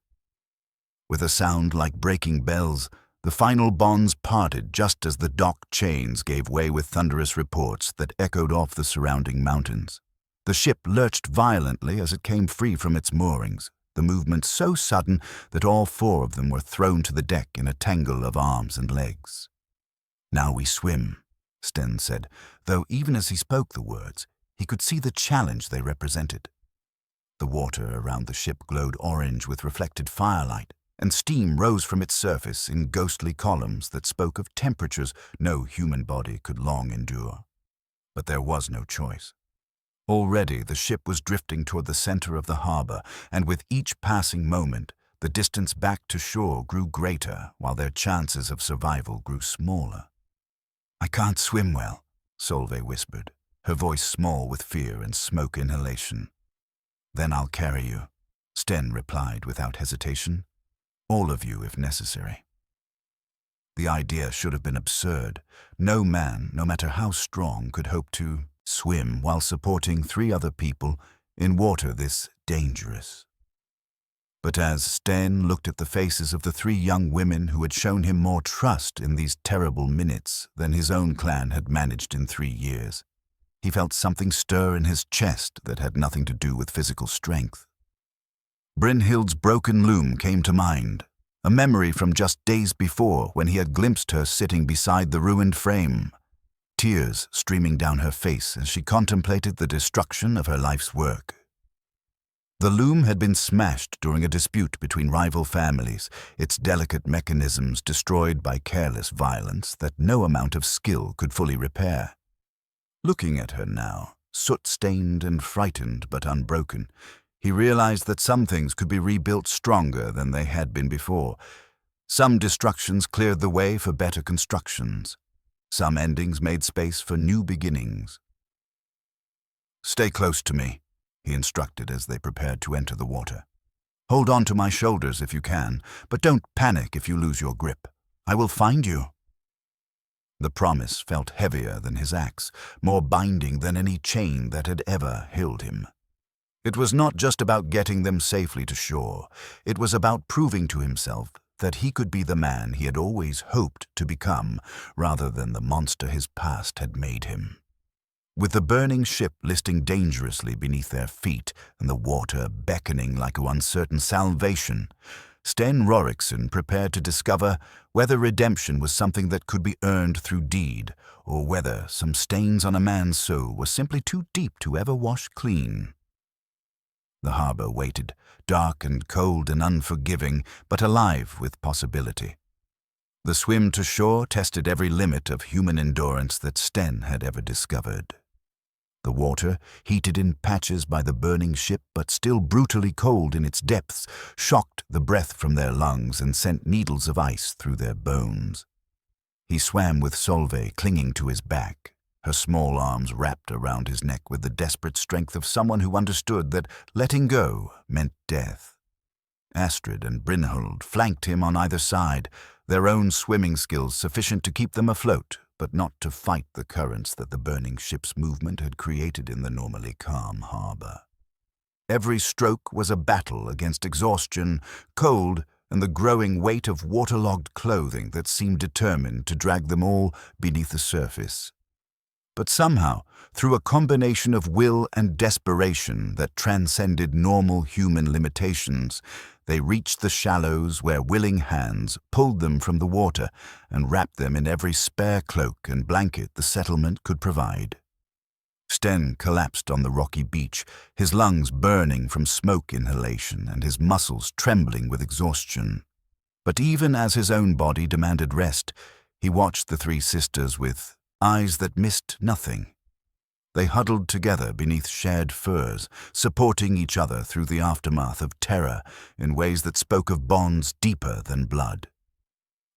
With a sound like breaking bells, the final bonds parted just as the dock chains gave way with thunderous reports that echoed off the surrounding mountains. The ship lurched violently as it came free from its moorings, the movement so sudden that all 4 of them were thrown to the deck in a tangle of arms and legs. "Now we swim," Sten said, though even as he spoke the words, he could see the challenge they represented. The water around the ship glowed orange with reflected firelight, and steam rose from its surface in ghostly columns that spoke of temperatures no human body could long endure. But there was no choice. Already the ship was drifting toward the center of the harbor, and with each passing moment, the distance back to shore grew greater, while their chances of survival grew smaller. "I can't swim well," Solveig whispered, her voice small with fear and smoke inhalation. "Then I'll carry you," Sten replied without hesitation. "All of you, if necessary." The idea should have been absurd. No man, no matter how strong, could hope to swim while supporting 3 other people in water this dangerous. But as Sten looked at the faces of the 3 young women who had shown him more trust in these terrible minutes than his own clan had managed in 3 years, he felt something stir in his chest that had nothing to do with physical strength. Brynhild's broken loom came to mind, a memory from just days before when he had glimpsed her sitting beside the ruined frame, tears streaming down her face as she contemplated the destruction of her life's work. The loom had been smashed during a dispute between rival families, its delicate mechanisms destroyed by careless violence that no amount of skill could fully repair. Looking at her now, soot-stained and frightened but unbroken, he realized that some things could be rebuilt stronger than they had been before. Some destructions cleared the way for better constructions. Some endings made space for new beginnings. "Stay close to me," he instructed as they prepared to enter the water. "Hold on to my shoulders if you can, but don't panic if you lose your grip. I will find you." The promise felt heavier than his axe, more binding than any chain that had ever held him. It was not just about getting them safely to shore. It was about proving to himself that he could be the man he had always hoped to become, rather than the monster his past had made him. With the burning ship listing dangerously beneath their feet and the water beckoning like a uncertain salvation, Sten Rorikson prepared to discover whether redemption was something that could be earned through deed, or whether some stains on a man's soul were simply too deep to ever wash clean. The harbor waited, dark and cold and unforgiving, but alive with possibility. The swim to shore tested every limit of human endurance that Sten had ever discovered. The water, heated in patches by the burning ship but still brutally cold in its depths, shocked the breath from their lungs and sent needles of ice through their bones. He swam with Solveig clinging to his back, her small arms wrapped around his neck with the desperate strength of someone who understood that letting go meant death. Astrid and Brynhild flanked him on either side, their own swimming skills sufficient to keep them afloat, but not to fight the currents that the burning ship's movement had created in the normally calm harbor. Every stroke was a battle against exhaustion, cold, and the growing weight of waterlogged clothing that seemed determined to drag them all beneath the surface. But somehow, through a combination of will and desperation that transcended normal human limitations, they reached the shallows where willing hands pulled them from the water and wrapped them in every spare cloak and blanket the settlement could provide. Sten collapsed on the rocky beach, his lungs burning from smoke inhalation and his muscles trembling with exhaustion. But even as his own body demanded rest, he watched the 3 sisters with eyes that missed nothing. They huddled together beneath shared furs, supporting each other through the aftermath of terror in ways that spoke of bonds deeper than blood.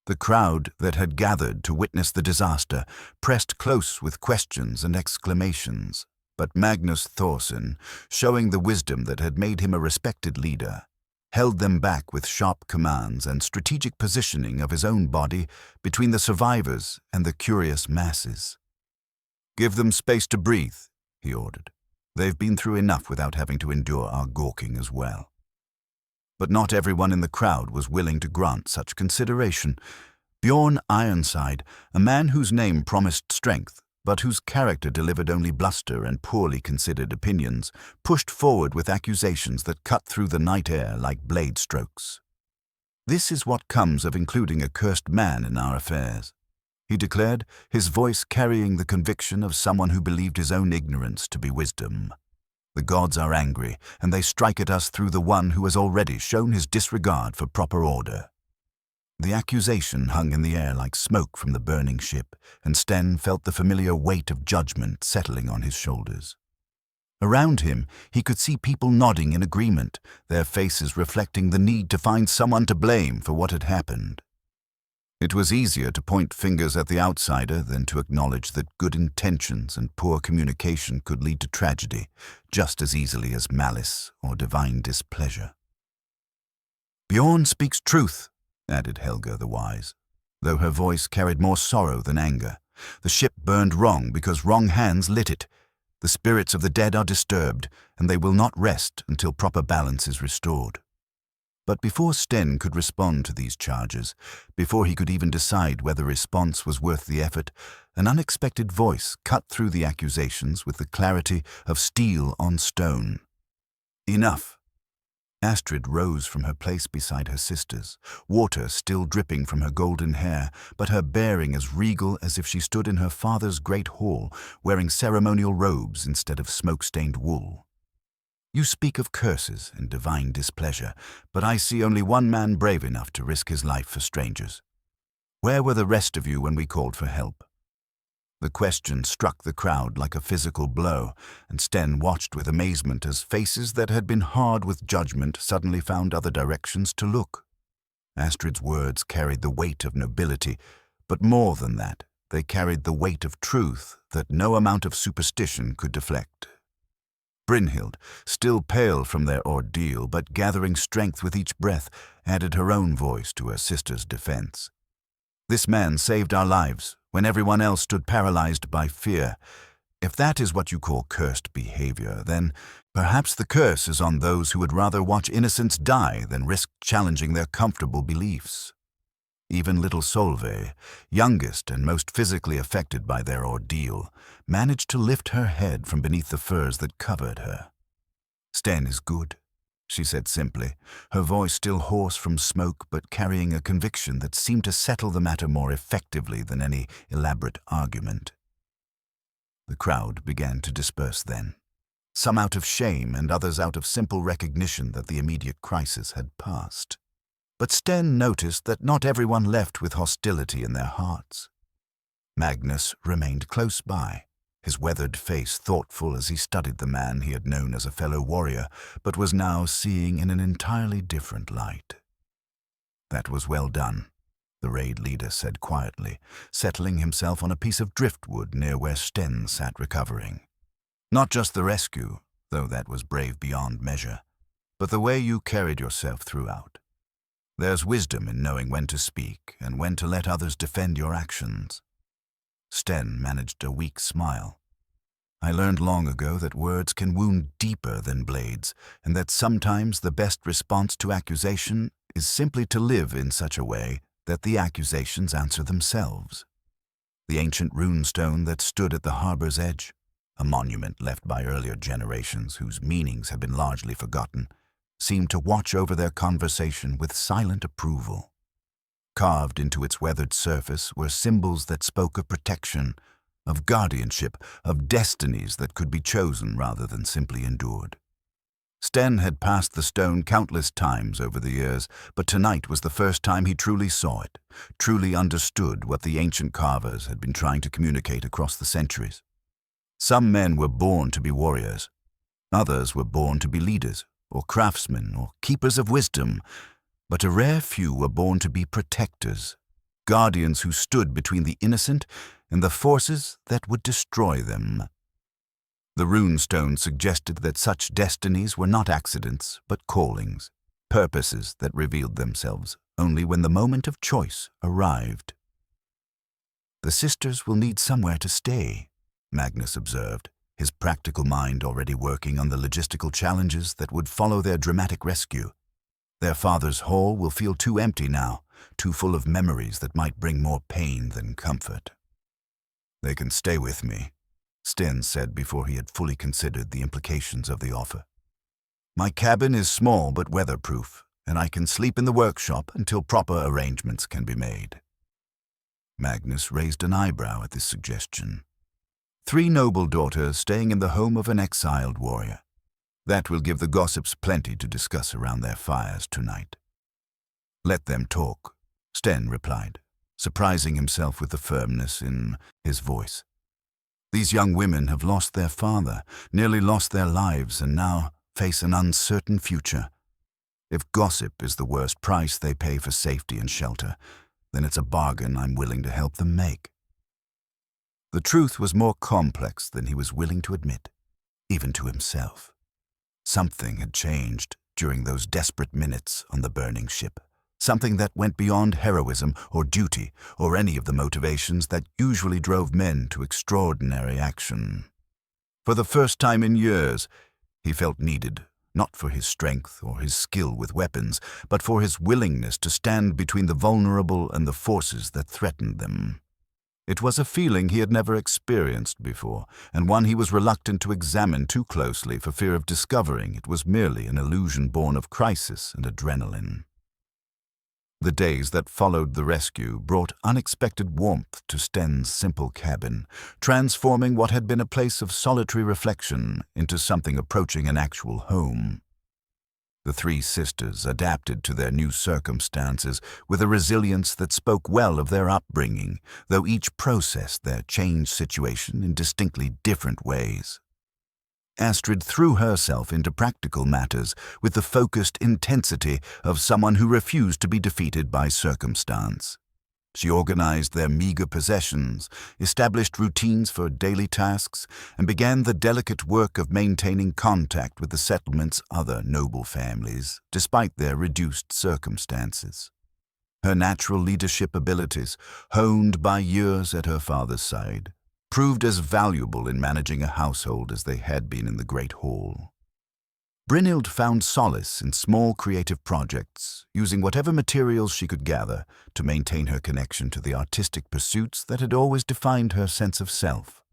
The crowd that had gathered to witness the disaster pressed close with questions and exclamations, but Magnus Thorsen, showing the wisdom that had made him a respected leader, held them back with sharp commands and strategic positioning of his own body between the survivors and the curious masses. "Give them space to breathe," he ordered. "They've been through enough without having to endure our gawking as well." But not everyone in the crowd was willing to grant such consideration. Bjorn Ironside, a man whose name promised strength, but whose character delivered only bluster and poorly considered opinions, pushed forward with accusations that cut through the night air like blade strokes. "This is what comes of including a cursed man in our affairs," he declared, his voice carrying the conviction of someone who believed his own ignorance to be wisdom. "The gods are angry, and they strike at us through the one who has already shown his disregard for proper order." The accusation hung in the air like smoke from the burning ship, and Sten felt the familiar weight of judgment settling on his shoulders. Around him, he could see people nodding in agreement, their faces reflecting the need to find someone to blame for what had happened. It was easier to point fingers at the outsider than to acknowledge that good intentions and poor communication could lead to tragedy, just as easily as malice or divine displeasure. "Bjorn speaks truth," added Helga the Wise, though her voice carried more sorrow than anger. "The ship burned wrong because wrong hands lit it. The spirits of the dead are disturbed, and they will not rest until proper balance is restored." But before Sten could respond to these charges, before he could even decide whether response was worth the effort, an unexpected voice cut through the accusations with the clarity of steel on stone. "Enough." Astrid rose from her place beside her sisters, water still dripping from her golden hair, but her bearing as regal as if she stood in her father's great hall, wearing ceremonial robes instead of smoke-stained wool. "You speak of curses and divine displeasure, but I see only one man brave enough to risk his life for strangers. Where were the rest of you when we called for help?" The question struck the crowd like a physical blow, and Sten watched with amazement as faces that had been hard with judgment suddenly found other directions to look. Astrid's words carried the weight of nobility, but more than that, they carried the weight of truth that no amount of superstition could deflect. Brynhild, still pale from their ordeal but gathering strength with each breath, added her own voice to her sister's defense. "This man saved our lives when everyone else stood paralyzed by fear. If that is what you call cursed behavior, then perhaps the curse is on those who would rather watch innocents die than risk challenging their comfortable beliefs." Even little Solveig, youngest and most physically affected by their ordeal, managed to lift her head from beneath the furs that covered her. "Sten is good," she said simply, her voice still hoarse from smoke but carrying a conviction that seemed to settle the matter more effectively than any elaborate argument. The crowd began to disperse then, some out of shame and others out of simple recognition that the immediate crisis had passed. But Sten noticed that not everyone left with hostility in their hearts. Magnus remained close by, his weathered face thoughtful as he studied the man he had known as a fellow warrior, but was now seeing in an entirely different light. "That was well done," the raid leader said quietly, settling himself on a piece of driftwood near where Sten sat recovering. "Not just the rescue, though that was brave beyond measure, but the way you carried yourself throughout. There's wisdom in knowing when to speak and when to let others defend your actions." Sten managed a weak smile. "I learned long ago that words can wound deeper than blades, and that sometimes the best response to accusation is simply to live in such a way that the accusations answer themselves." The ancient runestone that stood at the harbor's edge, a monument left by earlier generations whose meanings have been largely forgotten, seemed to watch over their conversation with silent approval. Carved into its weathered surface were symbols that spoke of protection, of guardianship, of destinies that could be chosen rather than simply endured. Sten had passed the stone countless times over the years, but tonight was the first time he truly saw it, truly understood what the ancient carvers had been trying to communicate across the centuries. Some men were born to be warriors. Others were born to be leaders, or craftsmen, or keepers of wisdom, but a rare few were born to be protectors, guardians who stood between the innocent and the forces that would destroy them. The runestone suggested that such destinies were not accidents, but callings, purposes that revealed themselves only when the moment of choice arrived. "The sisters will need somewhere to stay," Magnus observed, his practical mind already working on the logistical challenges that would follow their dramatic rescue. "Their father's hall will feel too empty now, too full of memories that might bring more pain than comfort." "They can stay with me," Sten said before he had fully considered the implications of the offer. "My cabin is small but weatherproof, and I can sleep in the workshop until proper arrangements can be made." Magnus raised an eyebrow at this suggestion. 3 noble daughters staying in the home of an exiled warrior. That will give the gossips plenty to discuss around their fires tonight. "Let them talk," Sten replied, surprising himself with the firmness in his voice. These young women have lost their father, nearly lost their lives, and now face an uncertain future. If gossip is the worst price they pay for safety and shelter, then it's a bargain I'm willing to help them make." The truth was more complex than he was willing to admit, even to himself. Something had changed during those desperate minutes on the burning ship. Something that went beyond heroism or duty or any of the motivations that usually drove men to extraordinary action. For the first time in years, he felt needed, not for his strength or his skill with weapons, but for his willingness to stand between the vulnerable and the forces that threatened them. It was a feeling he had never experienced before, and one he was reluctant to examine too closely for fear of discovering it was merely an illusion born of crisis and adrenaline. The days that followed the rescue brought unexpected warmth to Sten's simple cabin, transforming what had been a place of solitary reflection into something approaching an actual home. The three sisters adapted to their new circumstances with a resilience that spoke well of their upbringing, though each processed their changed situation in distinctly different ways. Astrid threw herself into practical matters with the focused intensity of someone who refused to be defeated by circumstance. She organized their meager possessions, established routines for daily tasks, and began the delicate work of maintaining contact with the settlement's other noble families, despite their reduced circumstances. Her natural leadership abilities, honed by years at her father's side, proved as valuable in managing a household as they had been in the Great Hall. Brynhild found solace in small creative projects, using whatever materials she could gather to maintain her connection to the artistic pursuits that had always defined her sense of self.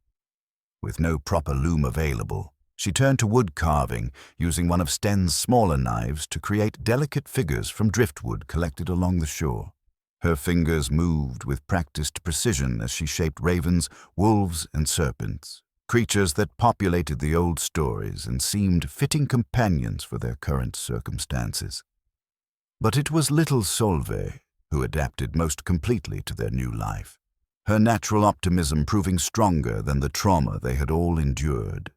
With no proper loom available, she turned to wood carving, using one of Sten's smaller knives to create delicate figures from driftwood collected along the shore. Her fingers moved with practiced precision as she shaped ravens, wolves, and serpents, creatures that populated the old stories and seemed fitting companions for their current circumstances. But it was little Solveig who adapted most completely to their new life, her natural optimism proving stronger than the trauma they had all endured.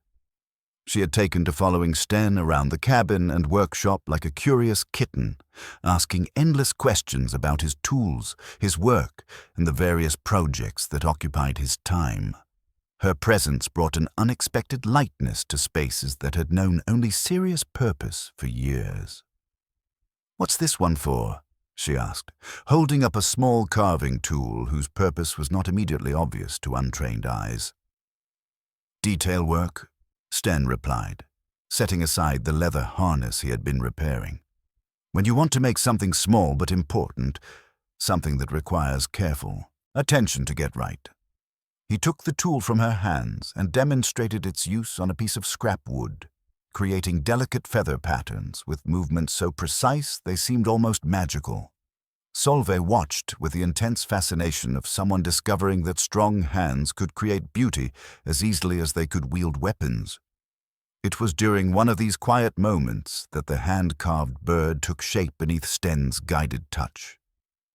She had taken to following Sten around the cabin and workshop like a curious kitten, asking endless questions about his tools, his work, and the various projects that occupied his time. Her presence brought an unexpected lightness to spaces that had known only serious purpose for years. "What's this one for?" she asked, holding up a small carving tool whose purpose was not immediately obvious to untrained eyes. "Detail work," Sten replied, setting aside the leather harness he had been repairing. "When you want to make something small but important, something that requires careful attention to get right." He took the tool from her hands and demonstrated its use on a piece of scrap wood, creating delicate feather patterns with movements so precise they seemed almost magical. Solveig watched with the intense fascination of someone discovering that strong hands could create beauty as easily as they could wield weapons. It was during one of these quiet moments that the hand-carved bird took shape beneath Sten's guided touch.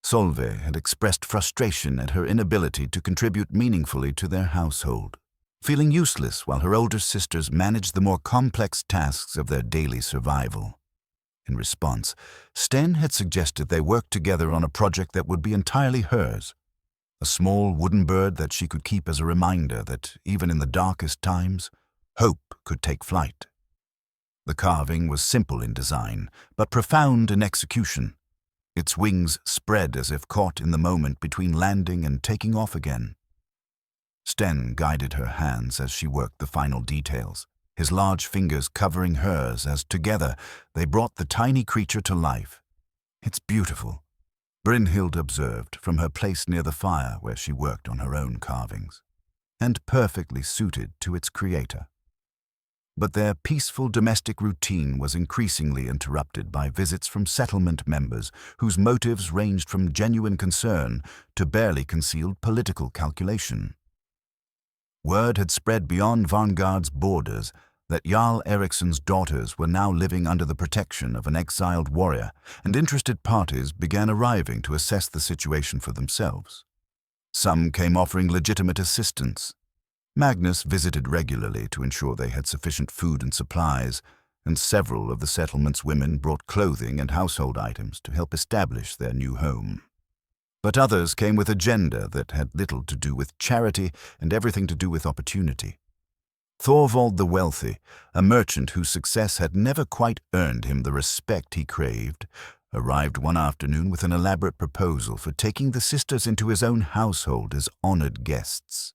Solveig had expressed frustration at her inability to contribute meaningfully to their household, feeling useless while her older sisters managed the more complex tasks of their daily survival. In response, Sten had suggested they work together on a project that would be entirely hers, a small wooden bird that she could keep as a reminder that, even in the darkest times, hope could take flight. The carving was simple in design, but profound in execution. Its wings spread as if caught in the moment between landing and taking off again. Sten guided her hands as she worked the final details, his large fingers covering hers as together they brought the tiny creature to life. "It's beautiful," Brynhild observed from her place near the fire where she worked on her own carvings, "and perfectly suited to its creator." But their peaceful domestic routine was increasingly interrupted by visits from settlement members whose motives ranged from genuine concern to barely concealed political calculation. Word had spread beyond Varngard's borders that Jarl Eriksson's daughters were now living under the protection of an exiled warrior, and interested parties began arriving to assess the situation for themselves. Some came offering legitimate assistance. Magnus visited regularly to ensure they had sufficient food and supplies, and several of the settlement's women brought clothing and household items to help establish their new home. But others came with agenda that had little to do with charity and everything to do with opportunity. Thorvald the Wealthy, a merchant whose success had never quite earned him the respect he craved, arrived one afternoon with an elaborate proposal for taking the sisters into his own household as honored guests.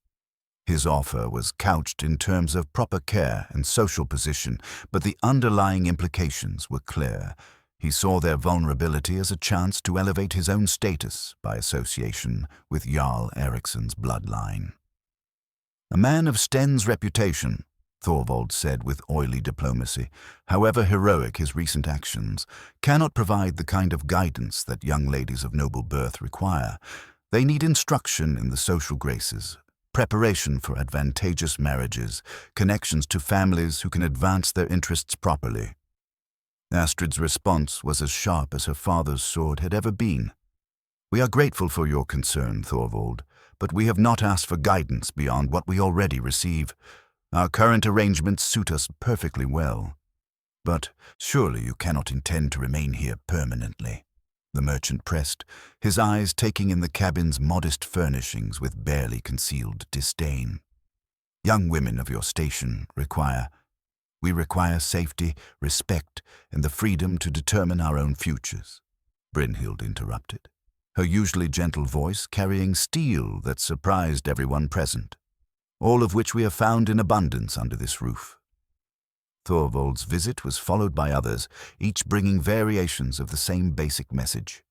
His offer was couched in terms of proper care and social position, but the underlying implications were clear. He saw their vulnerability as a chance to elevate his own status by association with Jarl Eriksson's bloodline. A man of Sten's reputation, Thorvald said with oily diplomacy, however heroic his recent actions, cannot provide the kind of guidance that young ladies of noble birth require. They need instruction in the social graces, preparation for advantageous marriages, connections to families who can advance their interests properly. Astrid's response was as sharp as her father's sword had ever been. "We are grateful for your concern, Thorvald, but we have not asked for guidance beyond what we already receive. Our current arrangements suit us perfectly well. But surely you cannot intend to remain here permanently," the merchant pressed, his eyes taking in the cabin's modest furnishings with barely concealed disdain. "Young women of your station We require safety, respect, and the freedom to determine our own futures," Brynhild interrupted, her usually gentle voice carrying steel that surprised everyone present, "all of which we have found in abundance under this roof." Thorvald's visit was followed by others, each bringing variations of the same basic message.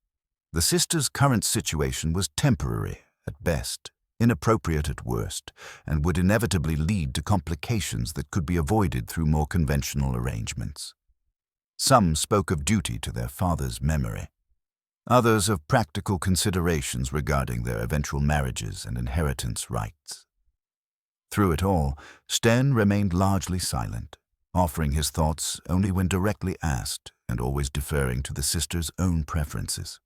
The sisters' current situation was temporary at best, inappropriate at worst, and would inevitably lead to complications that could be avoided through more conventional arrangements. Some spoke of duty to their father's memory, others of practical considerations regarding their eventual marriages and inheritance rights. Through it all, Sten remained largely silent, offering his thoughts only when directly asked and always deferring to the sisters' own preferences.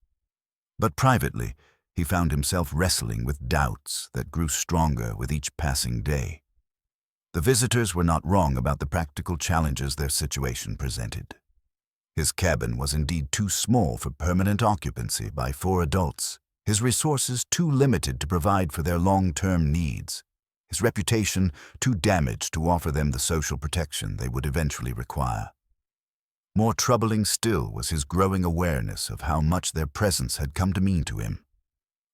But privately, he found himself wrestling with doubts that grew stronger with each passing day. The visitors were not wrong about the practical challenges their situation presented. His cabin was indeed too small for permanent occupancy by 4 adults, his resources too limited to provide for their long-term needs, his reputation too damaged to offer them the social protection they would eventually require. More troubling still was his growing awareness of how much their presence had come to mean to him.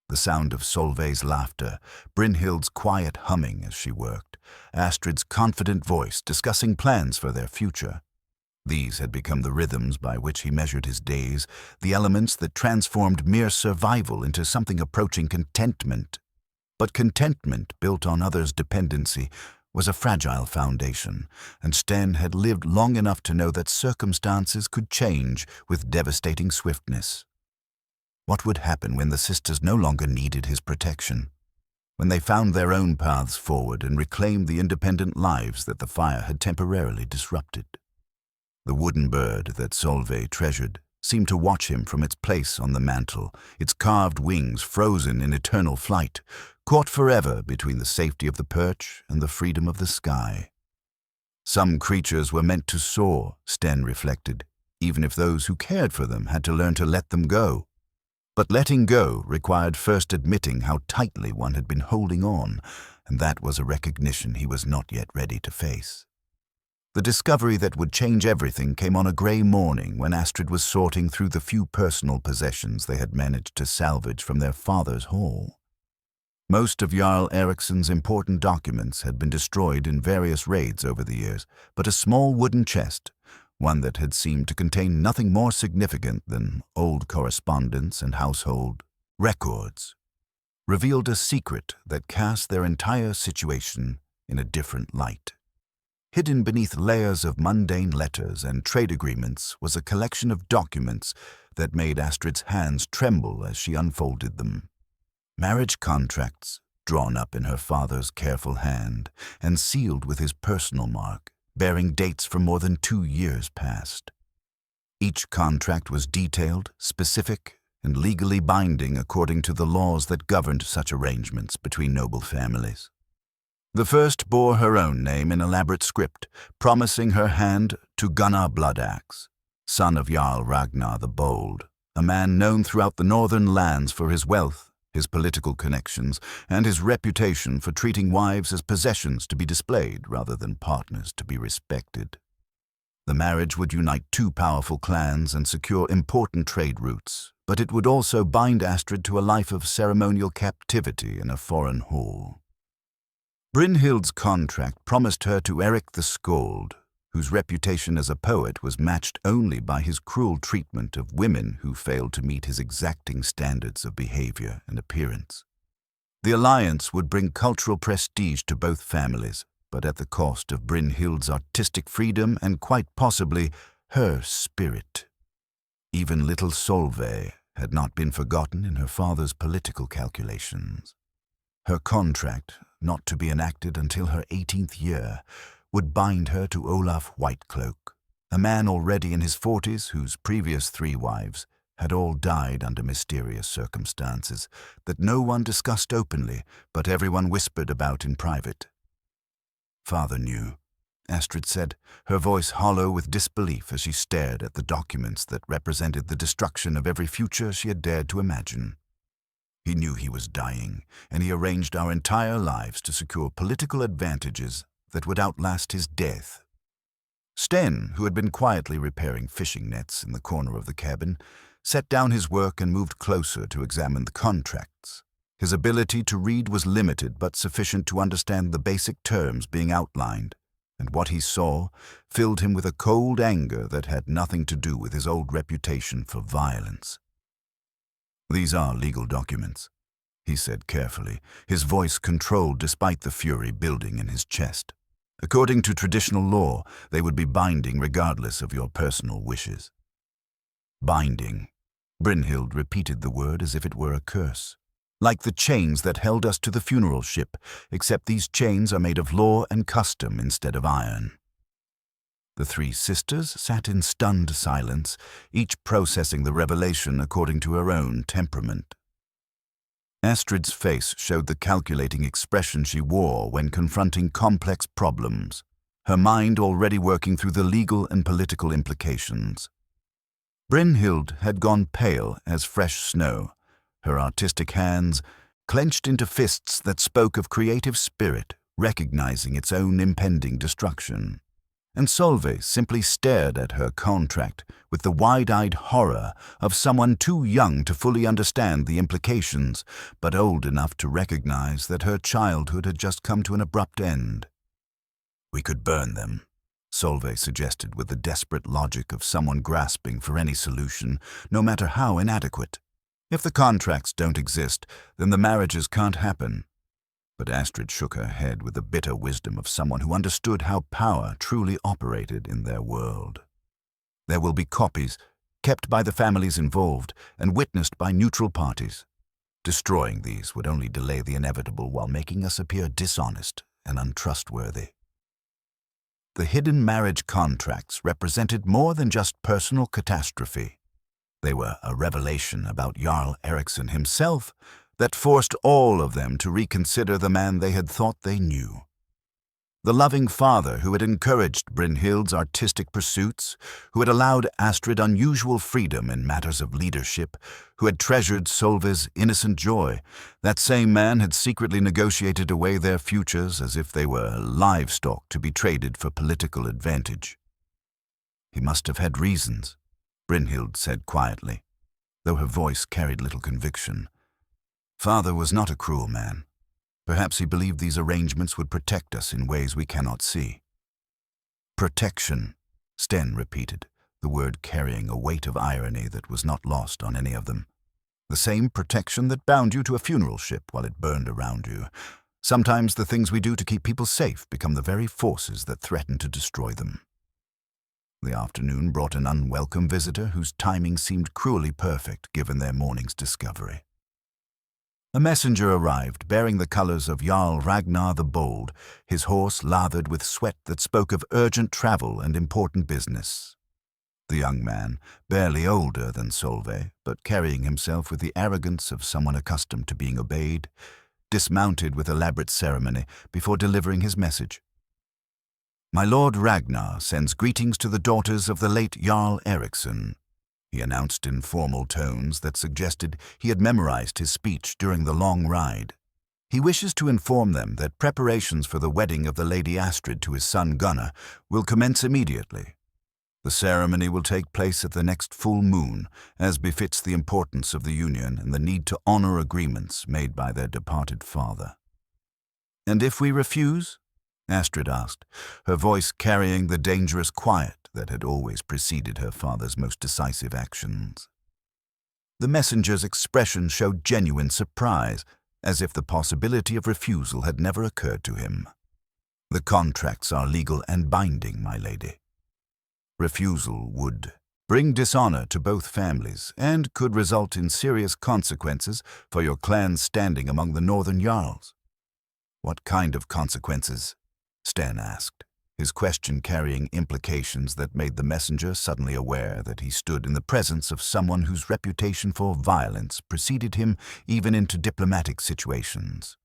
The sound of Solveig's laughter, Brynhild's quiet humming as she worked, Astrid's confident voice discussing plans for their future. These had become the rhythms by which he measured his days, the elements that transformed mere survival into something approaching contentment. But contentment built on others' dependency was a fragile foundation, and Sten had lived long enough to know that circumstances could change with devastating swiftness. What would happen when the sisters no longer needed his protection? When they found their own paths forward and reclaimed the independent lives that the fire had temporarily disrupted? The wooden bird that Solveig treasured seemed to watch him from its place on the mantel, its carved wings frozen in eternal flight, caught forever between the safety of the perch and the freedom of the sky. Some creatures were meant to soar, Sten reflected, even if those who cared for them had to learn to let them go. But letting go required first admitting how tightly one had been holding on, and that was a recognition he was not yet ready to face. The discovery that would change everything came on a grey morning when Astrid was sorting through the few personal possessions they had managed to salvage from their father's hall. Most of Jarl Eriksson's important documents had been destroyed in various raids over the years, but a small wooden chest, one that had seemed to contain nothing more significant than old correspondence and household records, revealed a secret that cast their entire situation in a different light. Hidden beneath layers of mundane letters and trade agreements was a collection of documents that made Astrid's hands tremble as she unfolded them. Marriage contracts, drawn up in her father's careful hand and sealed with his personal mark, bearing dates for more than 2 years past. Each contract was detailed, specific, and legally binding according to the laws that governed such arrangements between noble families. The first bore her own name in elaborate script, promising her hand to Gunnar Bloodaxe, son of Jarl Ragnar the Bold, a man known throughout the northern lands for his wealth, his political connections, and his reputation for treating wives as possessions to be displayed rather than partners to be respected. The marriage would unite two powerful clans and secure important trade routes, but it would also bind Astrid to a life of ceremonial captivity in a foreign hall. Brynhild's contract promised her to Eric the Skald, whose reputation as a poet was matched only by his cruel treatment of women who failed to meet his exacting standards of behavior and appearance. The alliance would bring cultural prestige to both families, but at the cost of Brynhild's artistic freedom and quite possibly her spirit. Even little Solveig had not been forgotten in her father's political calculations. Her contract, not to be enacted until her 18th year, would bind her to Olaf Whitecloak, a man already in his 40s whose previous 3 wives had all died under mysterious circumstances that no one discussed openly, but everyone whispered about in private. Father knew, Astrid said, her voice hollow with disbelief as she stared at the documents that represented the destruction of every future she had dared to imagine. He knew he was dying, and he arranged our entire lives to secure political advantages that would outlast his death. Sten, who had been quietly repairing fishing nets in the corner of the cabin, set down his work and moved closer to examine the contracts. His ability to read was limited but sufficient to understand the basic terms being outlined, and what he saw filled him with a cold anger that had nothing to do with his old reputation for violence. "These are legal documents," he said carefully, his voice controlled despite the fury building in his chest. "According to traditional law, they would be binding regardless of your personal wishes." Binding. Brynhild repeated the word as if it were a curse. Like the chains that held us to the funeral ship, except these chains are made of law and custom instead of iron. The 3 sisters sat in stunned silence, each processing the revelation according to her own temperament. Astrid's face showed the calculating expression she wore when confronting complex problems, her mind already working through the legal and political implications. Brynhild had gone pale as fresh snow, her artistic hands clenched into fists that spoke of creative spirit, recognizing its own impending destruction. And Solveig simply stared at her contract with the wide-eyed horror of someone too young to fully understand the implications, but old enough to recognize that her childhood had just come to an abrupt end. "We could burn them," Solveig suggested with the desperate logic of someone grasping for any solution, no matter how inadequate. "If the contracts don't exist, then the marriages can't happen." But Astrid shook her head with the bitter wisdom of someone who understood how power truly operated in their world. "There will be copies, kept by the families involved and witnessed by neutral parties. Destroying these would only delay the inevitable while making us appear dishonest and untrustworthy." The hidden marriage contracts represented more than just personal catastrophe. They were a revelation about Jarl Eriksson himself that forced all of them to reconsider the man they had thought they knew. The loving father who had encouraged Brynhild's artistic pursuits, who had allowed Astrid unusual freedom in matters of leadership, who had treasured Solveig's innocent joy, that same man had secretly negotiated away their futures as if they were livestock to be traded for political advantage. "He must have had reasons," Brynhild said quietly, though her voice carried little conviction. "Father was not a cruel man. Perhaps he believed these arrangements would protect us in ways we cannot see." "Protection," Sten repeated, the word carrying a weight of irony that was not lost on any of them. "The same protection that bound you to a funeral ship while it burned around you. Sometimes the things we do to keep people safe become the very forces that threaten to destroy them." The afternoon brought an unwelcome visitor whose timing seemed cruelly perfect given their morning's discovery. A messenger arrived bearing the colors of Jarl Ragnar the Bold, his horse lathered with sweat that spoke of urgent travel and important business. The young man, barely older than Solveig, but carrying himself with the arrogance of someone accustomed to being obeyed, dismounted with elaborate ceremony before delivering his message. "My lord Ragnar sends greetings to the daughters of the late Jarl Eriksson," he announced in formal tones that suggested he had memorized his speech during the long ride. "He wishes to inform them that preparations for the wedding of the Lady Astrid to his son Gunnar will commence immediately. The ceremony will take place at the next full moon, as befits the importance of the union and the need to honor agreements made by their departed father." "And if we refuse?" Astrid asked, her voice carrying the dangerous quiet that had always preceded her father's most decisive actions. The messenger's expression showed genuine surprise, as if the possibility of refusal had never occurred to him. "The contracts are legal and binding, my lady. Refusal would bring dishonor to both families and could result in serious consequences for your clan's standing among the northern jarls." "What kind of consequences?" Sten asked, his question carrying implications that made the messenger suddenly aware that he stood in the presence of someone whose reputation for violence preceded him even into diplomatic situations.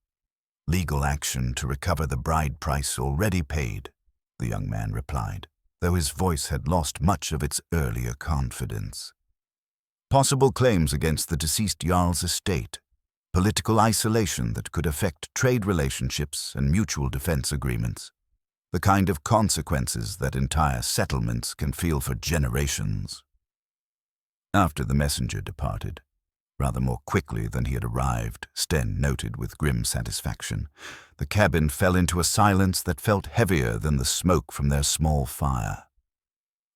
"Legal action to recover the bride price already paid," the young man replied, though his voice had lost much of its earlier confidence. "Possible claims against the deceased jarl's estate, political isolation that could affect trade relationships and mutual defense agreements, the kind of consequences that entire settlements can feel for generations." After the messenger departed, rather more quickly than he had arrived, Sten noted with grim satisfaction, the cabin fell into a silence that felt heavier than the smoke from their small fire.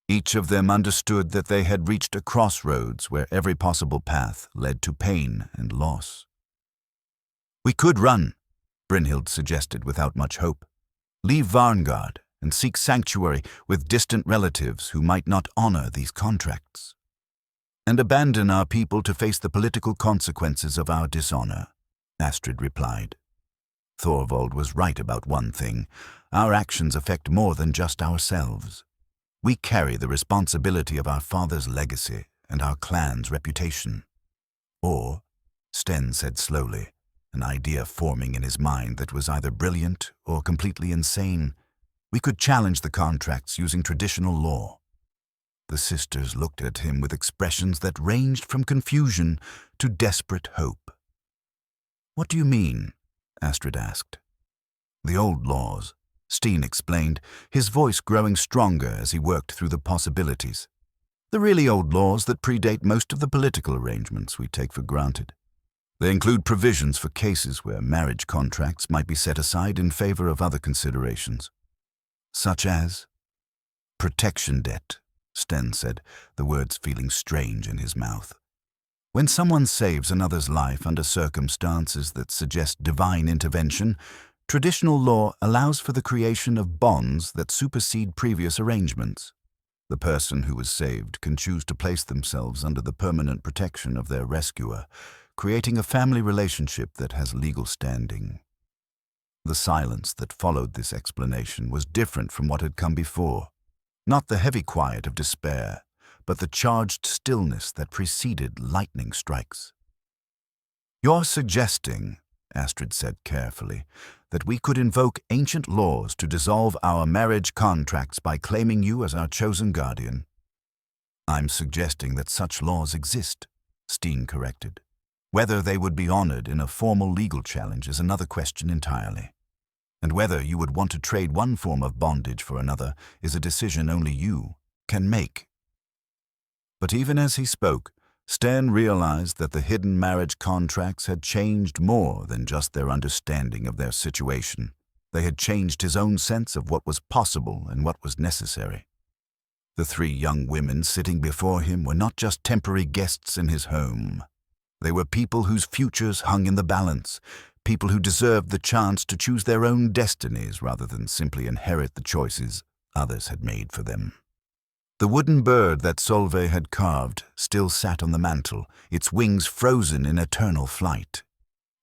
Each of them understood that they had reached a crossroads where every possible path led to pain and loss. "We could run," Brynhild suggested without much hope. "Leave Varngard and seek sanctuary with distant relatives who might not honor these contracts. And abandon our people to face the political consequences of our dishonor," Astrid replied. Thorvald was right about one thing. Our actions affect more than just ourselves. We carry the responsibility of our father's legacy and our clan's reputation. Or, Sten said slowly, an idea forming in his mind that was either brilliant or completely insane, we could challenge the contracts using traditional law. The sisters looked at him with expressions that ranged from confusion to desperate hope. "What do you mean?" Astrid asked. "The old laws," Sten explained, his voice growing stronger as he worked through the possibilities. "The really old laws that predate most of the political arrangements we take for granted. They include provisions for cases where marriage contracts might be set aside in favor of other considerations. Such as protection debt," Sten said, the words feeling strange in his mouth. "When someone saves another's life under circumstances that suggest divine intervention, traditional law allows for the creation of bonds that supersede previous arrangements. The person who was saved can choose to place themselves under the permanent protection of their rescuer, creating a family relationship that has legal standing." The silence that followed this explanation was different from what had come before. Not the heavy quiet of despair, but the charged stillness that preceded lightning strikes. "You're suggesting," Astrid said carefully, "that we could invoke ancient laws to dissolve our marriage contracts by claiming you as our chosen guardian." "I'm suggesting that such laws exist," Sten corrected. "Whether they would be honored in a formal legal challenge is another question entirely. And whether you would want to trade one form of bondage for another is a decision only you can make." But even as he spoke, Sten realized that the hidden marriage contracts had changed more than just their understanding of their situation. They had changed his own sense of what was possible and what was necessary. The three young women sitting before him were not just temporary guests in his home. They were people whose futures hung in the balance, people who deserved the chance to choose their own destinies rather than simply inherit the choices others had made for them. The wooden bird that Solveig had carved still sat on the mantel, its wings frozen in eternal flight.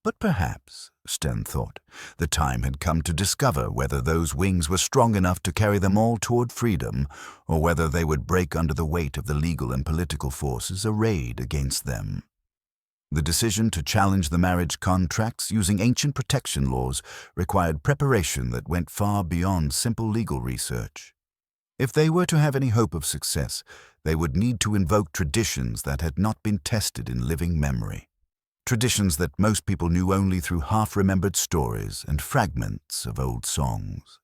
But perhaps, Sten thought, the time had come to discover whether those wings were strong enough to carry them all toward freedom, or whether they would break under the weight of the legal and political forces arrayed against them. The decision to challenge the marriage contracts using ancient protection laws required preparation that went far beyond simple legal research. If they were to have any hope of success, they would need to invoke traditions that had not been tested in living memory. Traditions that most people knew only through half-remembered stories and fragments of old songs.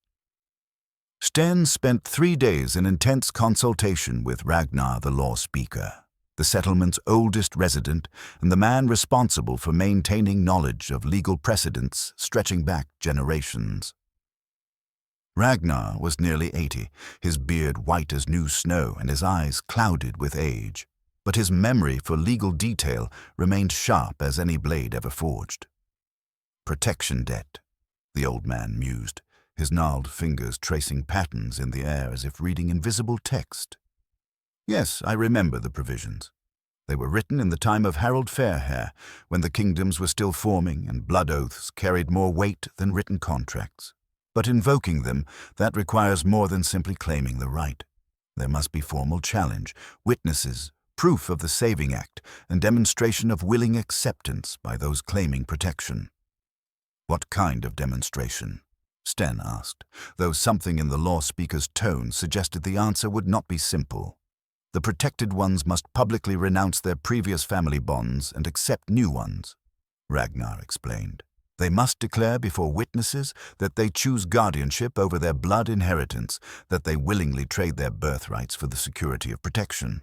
Sten spent 3 days in intense consultation with Ragnar the law speaker, the settlement's oldest resident and the man responsible for maintaining knowledge of legal precedents stretching back generations. Ragnar was nearly 80, his beard white as new snow and his eyes clouded with age, but his memory for legal detail remained sharp as any blade ever forged. Protection debt, the old man mused, his gnarled fingers tracing patterns in the air as if reading invisible text. Yes, I remember the provisions. They were written in the time of Harold Fairhair, when the kingdoms were still forming and blood oaths carried more weight than written contracts. But invoking them, that requires more than simply claiming the right. There must be formal challenge, witnesses, proof of the Saving Act, and demonstration of willing acceptance by those claiming protection. What kind of demonstration? Sten asked, though something in the law speaker's tone suggested the answer would not be simple. The protected ones must publicly renounce their previous family bonds and accept new ones, Ragnar explained. They must declare before witnesses that they choose guardianship over their blood inheritance, that they willingly trade their birthrights for the security of protection.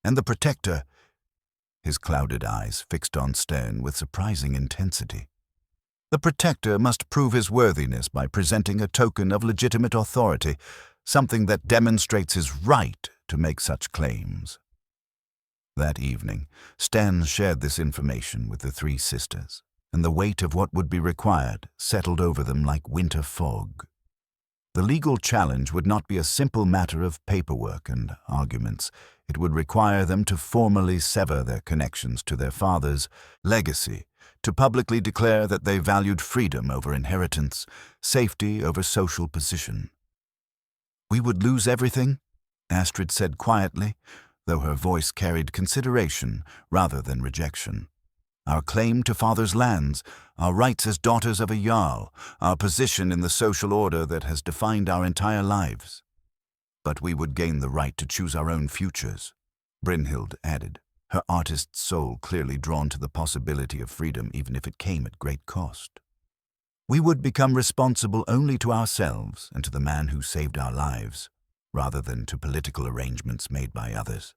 And the protector, his clouded eyes fixed on Sten with surprising intensity. The protector must prove his worthiness by presenting a token of legitimate authority, something that demonstrates his right to make such claims. That evening, Sten shared this information with the 3 sisters, and the weight of what would be required settled over them like winter fog. The legal challenge would not be a simple matter of paperwork and arguments. It would require them to formally sever their connections to their father's legacy, to publicly declare that they valued freedom over inheritance, safety over social position. "We would lose everything?" Astrid said quietly, though her voice carried consideration rather than rejection. "Our claim to father's lands, our rights as daughters of a jarl, our position in the social order that has defined our entire lives. But we would gain the right to choose our own futures," Brynhild added, her artist's soul clearly drawn to the possibility of freedom even if it came at great cost. "We would become responsible only to ourselves and to the man who saved our lives, rather than to political arrangements made by others."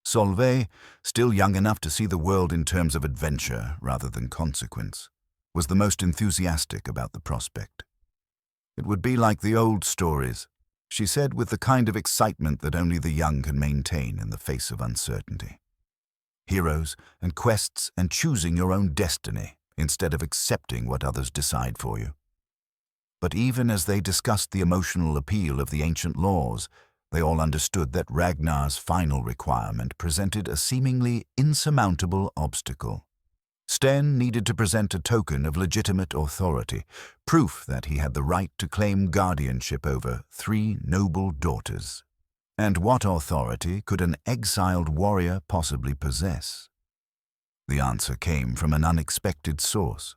Solveig, still young enough to see the world in terms of adventure rather than consequence, was the most enthusiastic about the prospect. "It would be like the old stories," she said with the kind of excitement that only the young can maintain in the face of uncertainty. "Heroes and quests and choosing your own destiny instead of accepting what others decide for you." But even as they discussed the emotional appeal of the ancient laws, they all understood that Ragnar's final requirement presented a seemingly insurmountable obstacle. Sten needed to present a token of legitimate authority, proof that he had the right to claim guardianship over 3 noble daughters. And what authority could an exiled warrior possibly possess? The answer came from an unexpected source.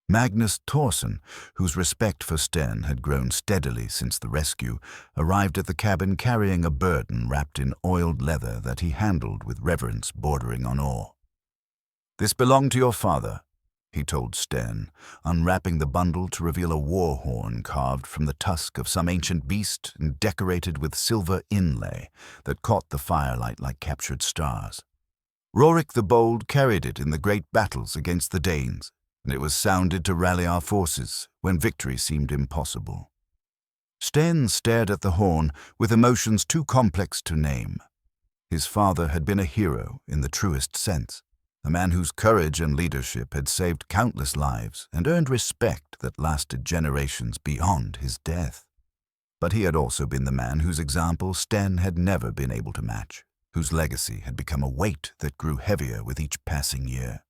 Magnus Thorsen, whose respect for Sten had grown steadily since the rescue, arrived at the cabin carrying a burden wrapped in oiled leather that he handled with reverence bordering on awe. "This belonged to your father," he told Sten, unwrapping the bundle to reveal a war horn carved from the tusk of some ancient beast and decorated with silver inlay that caught the firelight like captured stars. "Rorik the Bold carried it in the great battles against the Danes, and it was sounded to rally our forces when victory seemed impossible." Sten stared at the horn with emotions too complex to name. His father had been a hero in the truest sense, a man whose courage and leadership had saved countless lives and earned respect that lasted generations beyond his death. But he had also been the man whose example Sten had never been able to match, whose legacy had become a weight that grew heavier with each passing year.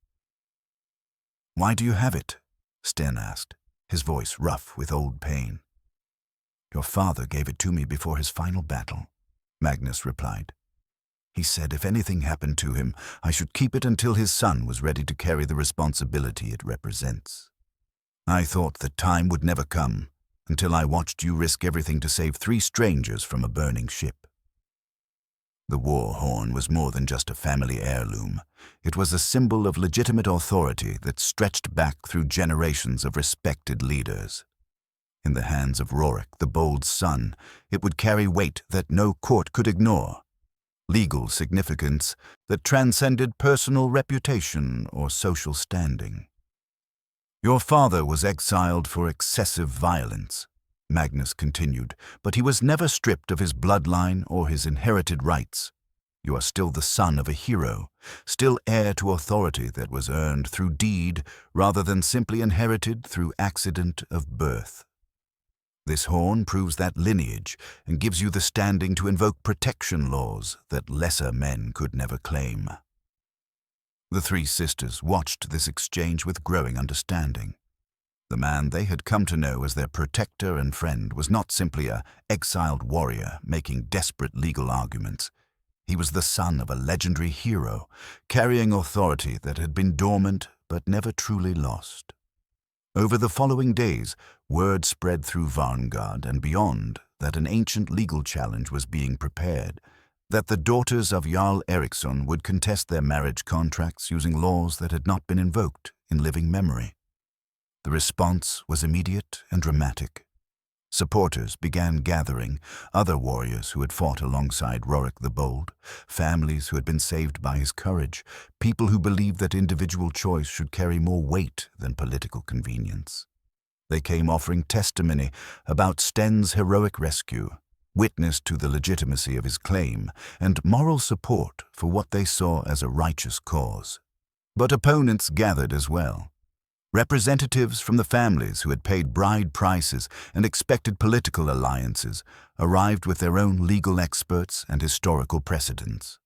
"Why do you have it?" Sten asked, his voice rough with old pain. "Your father gave it to me before his final battle," Magnus replied. He said if anything happened to him, I should keep it until his son was ready to carry the responsibility it represents. I thought that time would never come, until I watched you risk everything to save 3 strangers from a burning ship. The war horn was more than just a family heirloom. It was a symbol of legitimate authority that stretched back through generations of respected leaders. In the hands of Rorik, the bold son, it would carry weight that no court could ignore, legal significance that transcended personal reputation or social standing. Your father was exiled for excessive violence, Magnus continued, but he was never stripped of his bloodline or his inherited rights. You are still the son of a hero, still heir to authority that was earned through deed rather than simply inherited through accident of birth. This horn proves that lineage and gives you the standing to invoke protection laws that lesser men could never claim. The 3 sisters watched this exchange with growing understanding. The man they had come to know as their protector and friend was not simply an exiled warrior making desperate legal arguments. He was the son of a legendary hero, carrying authority that had been dormant but never truly lost. Over the following days, word spread through Varngard and beyond that an ancient legal challenge was being prepared, that the daughters of Jarl Eriksson would contest their marriage contracts using laws that had not been invoked in living memory. The response was immediate and dramatic. Supporters began gathering, other warriors who had fought alongside Rorik the Bold, families who had been saved by his courage, people who believed that individual choice should carry more weight than political convenience. They came offering testimony about Sten's heroic rescue, witness to the legitimacy of his claim, and moral support for what they saw as a righteous cause. But opponents gathered as well. Representatives from the families who had paid bride prices and expected political alliances arrived with their own legal experts and historical precedents.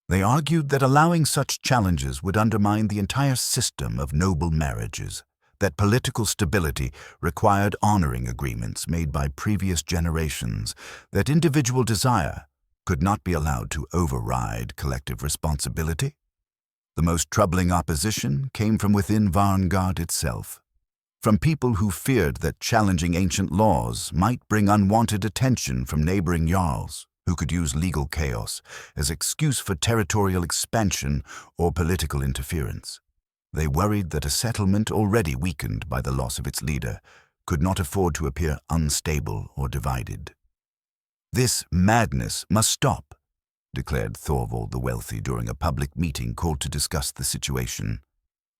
They argued that allowing such challenges would undermine the entire system of noble marriages, that political stability required honoring agreements made by previous generations, that individual desire could not be allowed to override collective responsibility. The most troubling opposition came from within Varngard itself, from people who feared that challenging ancient laws might bring unwanted attention from neighboring jarls, who could use legal chaos as excuse for territorial expansion or political interference. They worried that a settlement already weakened by the loss of its leader could not afford to appear unstable or divided. This madness must stop, declared Thorvald the Wealthy during a public meeting called to discuss the situation.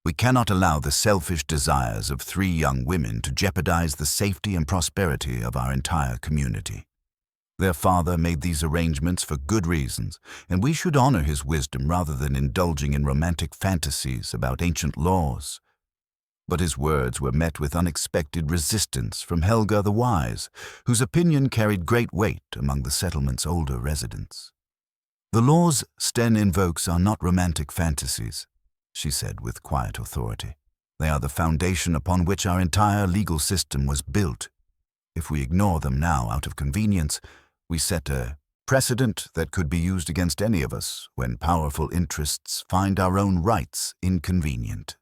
We cannot allow the selfish desires of 3 young women to jeopardize the safety and prosperity of our entire community. Their father made these arrangements for good reasons, and we should honor his wisdom rather than indulging in romantic fantasies about ancient laws. But his words were met with unexpected resistance from Helga the Wise, whose opinion carried great weight among the settlement's older residents. The laws Sten invokes are not romantic fantasies, she said with quiet authority. They are the foundation upon which our entire legal system was built. If we ignore them now out of convenience, we set a precedent that could be used against any of us when powerful interests find our own rights inconvenient.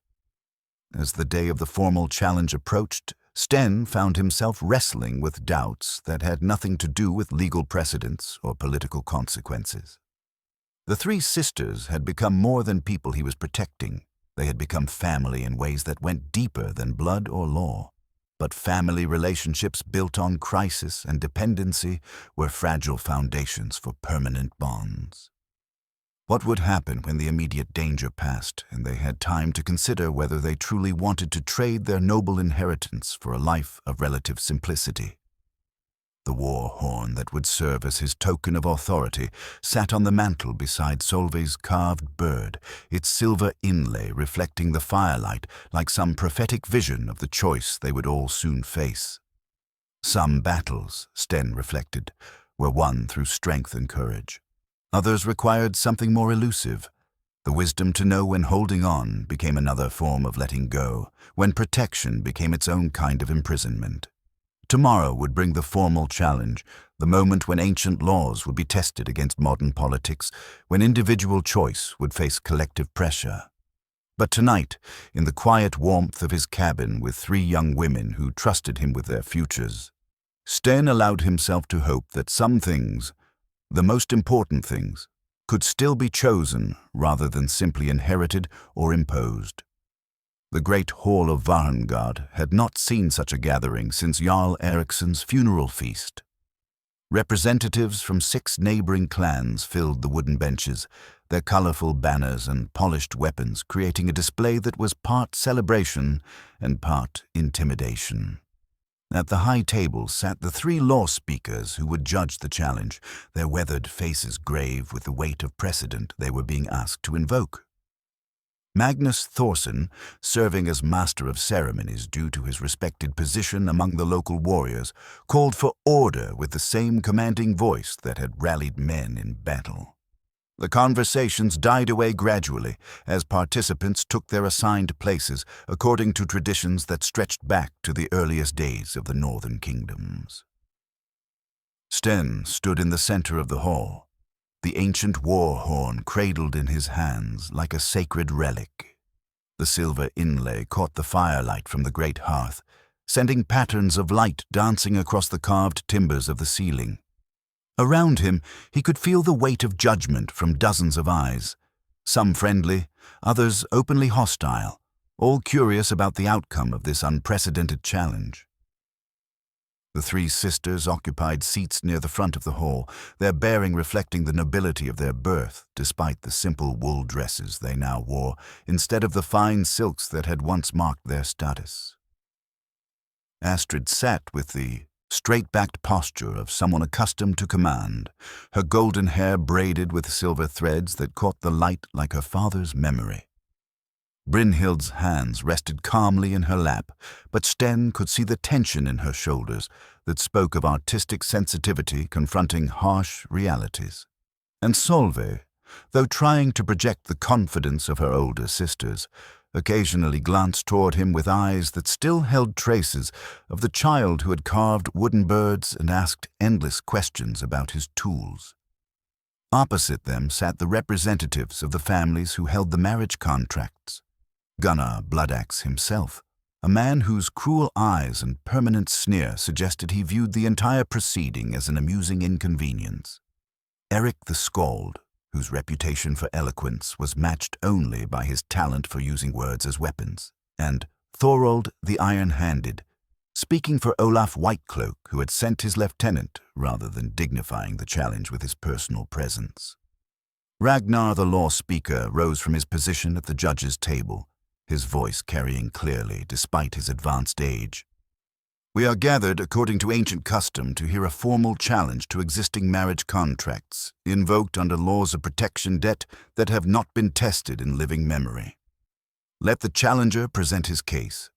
As the day of the formal challenge approached, Sten found himself wrestling with doubts that had nothing to do with legal precedents or political consequences. The 3 sisters had become more than people he was protecting. They had become family in ways that went deeper than blood or law. But family relationships built on crisis and dependency were fragile foundations for permanent bonds. What would happen when the immediate danger passed and they had time to consider whether they truly wanted to trade their noble inheritance for a life of relative simplicity? The war horn that would serve as his token of authority sat on the mantel beside Solveig's carved bird, its silver inlay reflecting the firelight like some prophetic vision of the choice they would all soon face. Some battles, Sten reflected, were won through strength and courage. Others required something more elusive. The wisdom to know when holding on became another form of letting go, when protection became its own kind of imprisonment. Tomorrow would bring the formal challenge, the moment when ancient laws would be tested against modern politics, when individual choice would face collective pressure. But tonight, in the quiet warmth of his cabin with 3 young women who trusted him with their futures, Sten allowed himself to hope that some things, the most important things, could still be chosen rather than simply inherited or imposed. The great hall of Varngard had not seen such a gathering since Jarl Ericsson's funeral feast. Representatives from 6 neighboring clans filled the wooden benches, their colorful banners and polished weapons creating a display that was part celebration and part intimidation. At the high table sat the 3 law speakers who would judge the challenge, their weathered faces grave with the weight of precedent they were being asked to invoke. Magnus Thorson, serving as master of ceremonies due to his respected position among the local warriors, called for order with the same commanding voice that had rallied men in battle. The conversations died away gradually as participants took their assigned places according to traditions that stretched back to the earliest days of the northern kingdoms. Sten stood in the center of the hall, the ancient war horn cradled in his hands like a sacred relic. The silver inlay caught the firelight from the great hearth, sending patterns of light dancing across the carved timbers of the ceiling. Around him, he could feel the weight of judgment from dozens of eyes, some friendly, others openly hostile, all curious about the outcome of this unprecedented challenge. The 3 sisters occupied seats near the front of the hall, their bearing reflecting the nobility of their birth, despite the simple wool dresses they now wore, instead of the fine silks that had once marked their status. Astrid sat with the straight-backed posture of someone accustomed to command, her golden hair braided with silver threads that caught the light like her father's memory. Brynhild's hands rested calmly in her lap, but Sten could see the tension in her shoulders that spoke of artistic sensitivity confronting harsh realities. And Solveig, though trying to project the confidence of her older sisters, occasionally glanced toward him with eyes that still held traces of the child who had carved wooden birds and asked endless questions about his tools. Opposite them sat the representatives of the families who held the marriage contracts. Gunnar Bloodaxe himself, a man whose cruel eyes and permanent sneer suggested he viewed the entire proceeding as an amusing inconvenience. Eric the Skald, whose reputation for eloquence was matched only by his talent for using words as weapons, and Thorold the Iron-Handed, speaking for Olaf Whitecloak, who had sent his lieutenant rather than dignifying the challenge with his personal presence. Ragnar the law speaker rose from his position at the judges' table, his voice carrying clearly despite his advanced age. "We are gathered according to ancient custom to hear a formal challenge to existing marriage contracts, invoked under laws of protection debt that have not been tested in living memory. Let the challenger present his case."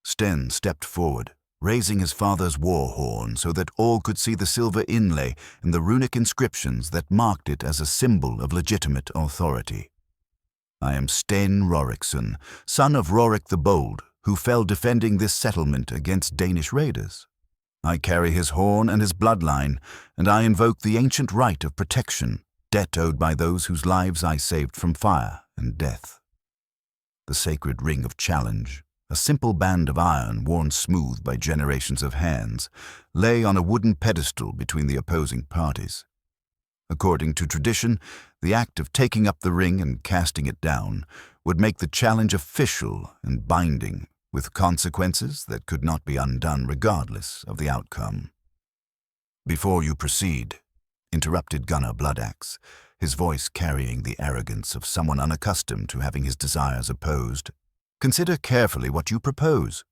Sten stepped forward, raising his father's war horn so that all could see the silver inlay and the runic inscriptions that marked it as a symbol of legitimate authority. "I am Sten Rorikson, son of Rorik the Bold, who fell defending this settlement against Danish raiders. I carry his horn and his bloodline, and I invoke the ancient right of protection, debt owed by those whose lives I saved from fire and death." The sacred ring of challenge, a simple band of iron worn smooth by generations of hands, lay on a wooden pedestal between the opposing parties. According to tradition, the act of taking up the ring and casting it down would make the challenge official and binding, with consequences that could not be undone regardless of the outcome. "Before you proceed," interrupted Gunnar Bloodaxe, his voice carrying the arrogance of someone unaccustomed to having his desires opposed, "consider carefully what you propose.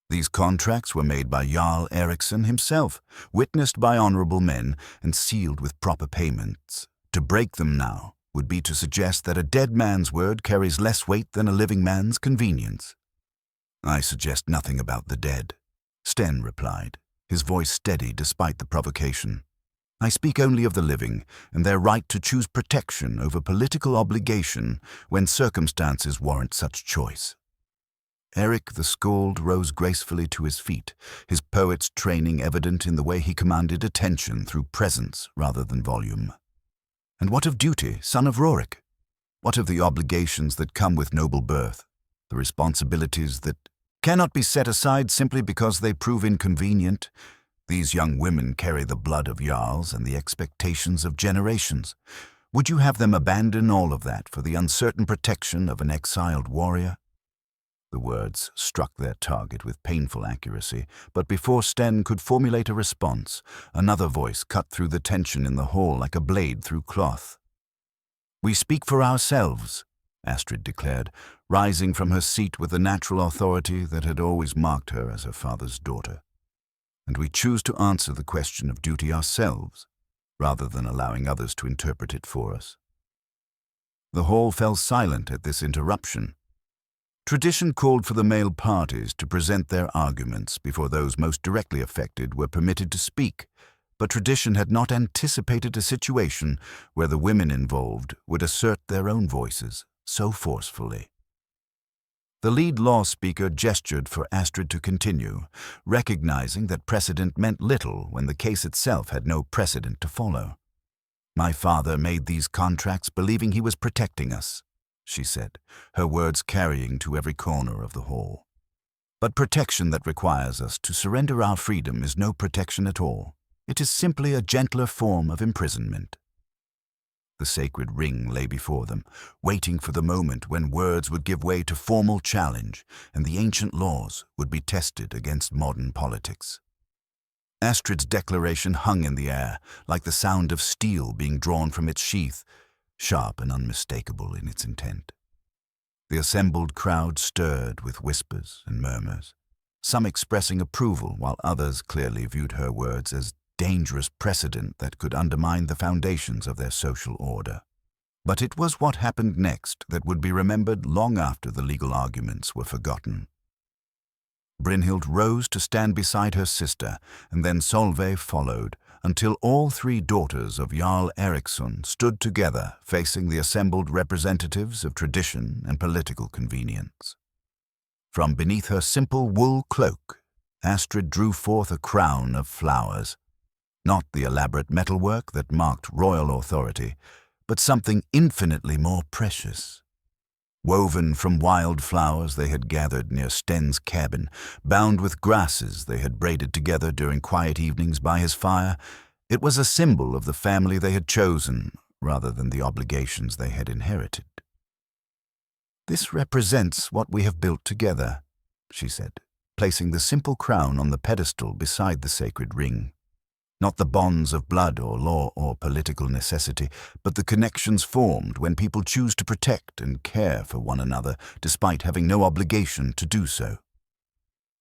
These contracts were made by Jarl Ericsson himself, witnessed by honorable men, and sealed with proper payments. To break them now would be to suggest that a dead man's word carries less weight than a living man's convenience." "I suggest nothing about the dead," Sten replied, his voice steady despite the provocation. "I speak only of the living and their right to choose protection over political obligation when circumstances warrant such choice." Eric the Skald rose gracefully to his feet, his poet's training evident in the way he commanded attention through presence rather than volume. And what of duty, son of Rorik? What of the obligations that come with noble birth, the responsibilities that cannot be set aside simply because they prove inconvenient? These young women carry the blood of jarls and the expectations of generations. Would you have them abandon all of that for the uncertain protection of an exiled warrior? The words struck their target with painful accuracy, but before Sten could formulate a response, another voice cut through the tension in the hall like a blade through cloth. "We speak for ourselves," Astrid declared, rising from her seat with the natural authority that had always marked her as her father's daughter. "And we choose to answer the question of duty ourselves, rather than allowing others to interpret it for us." The hall fell silent at this interruption. Tradition called for the male parties to present their arguments before those most directly affected were permitted to speak, but tradition had not anticipated a situation where the women involved would assert their own voices so forcefully. The lead law speaker gestured for Astrid to continue, recognizing that precedent meant little when the case itself had no precedent to follow. "My father made these contracts believing he was protecting us," she said, her words carrying to every corner of the hall. "But protection that requires us to surrender our freedom is no protection at all. It is simply a gentler form of imprisonment." The sacred ring lay before them, waiting for the moment when words would give way to formal challenge and the ancient laws would be tested against modern politics. Astrid's declaration hung in the air, like the sound of steel being drawn from its sheath, sharp and unmistakable in its intent. The assembled crowd stirred with whispers and murmurs, some expressing approval while others clearly viewed her words as dangerous precedent that could undermine the foundations of their social order. But it was what happened next that would be remembered long after the legal arguments were forgotten. Brynhild rose to stand beside her sister, and then Solveig followed, until all three daughters of Jarl Eriksson stood together facing the assembled representatives of tradition and political convenience. From beneath her simple wool cloak, Astrid drew forth a crown of flowers, not the elaborate metalwork that marked royal authority, but something infinitely more precious. Woven from wild flowers they had gathered near Sten's cabin, bound with grasses they had braided together during quiet evenings by his fire, it was a symbol of the family they had chosen, rather than the obligations they had inherited. "This represents what we have built together," she said, placing the simple crown on the pedestal beside the sacred ring. "Not the bonds of blood or law or political necessity, but the connections formed when people choose to protect and care for one another despite having no obligation to do so."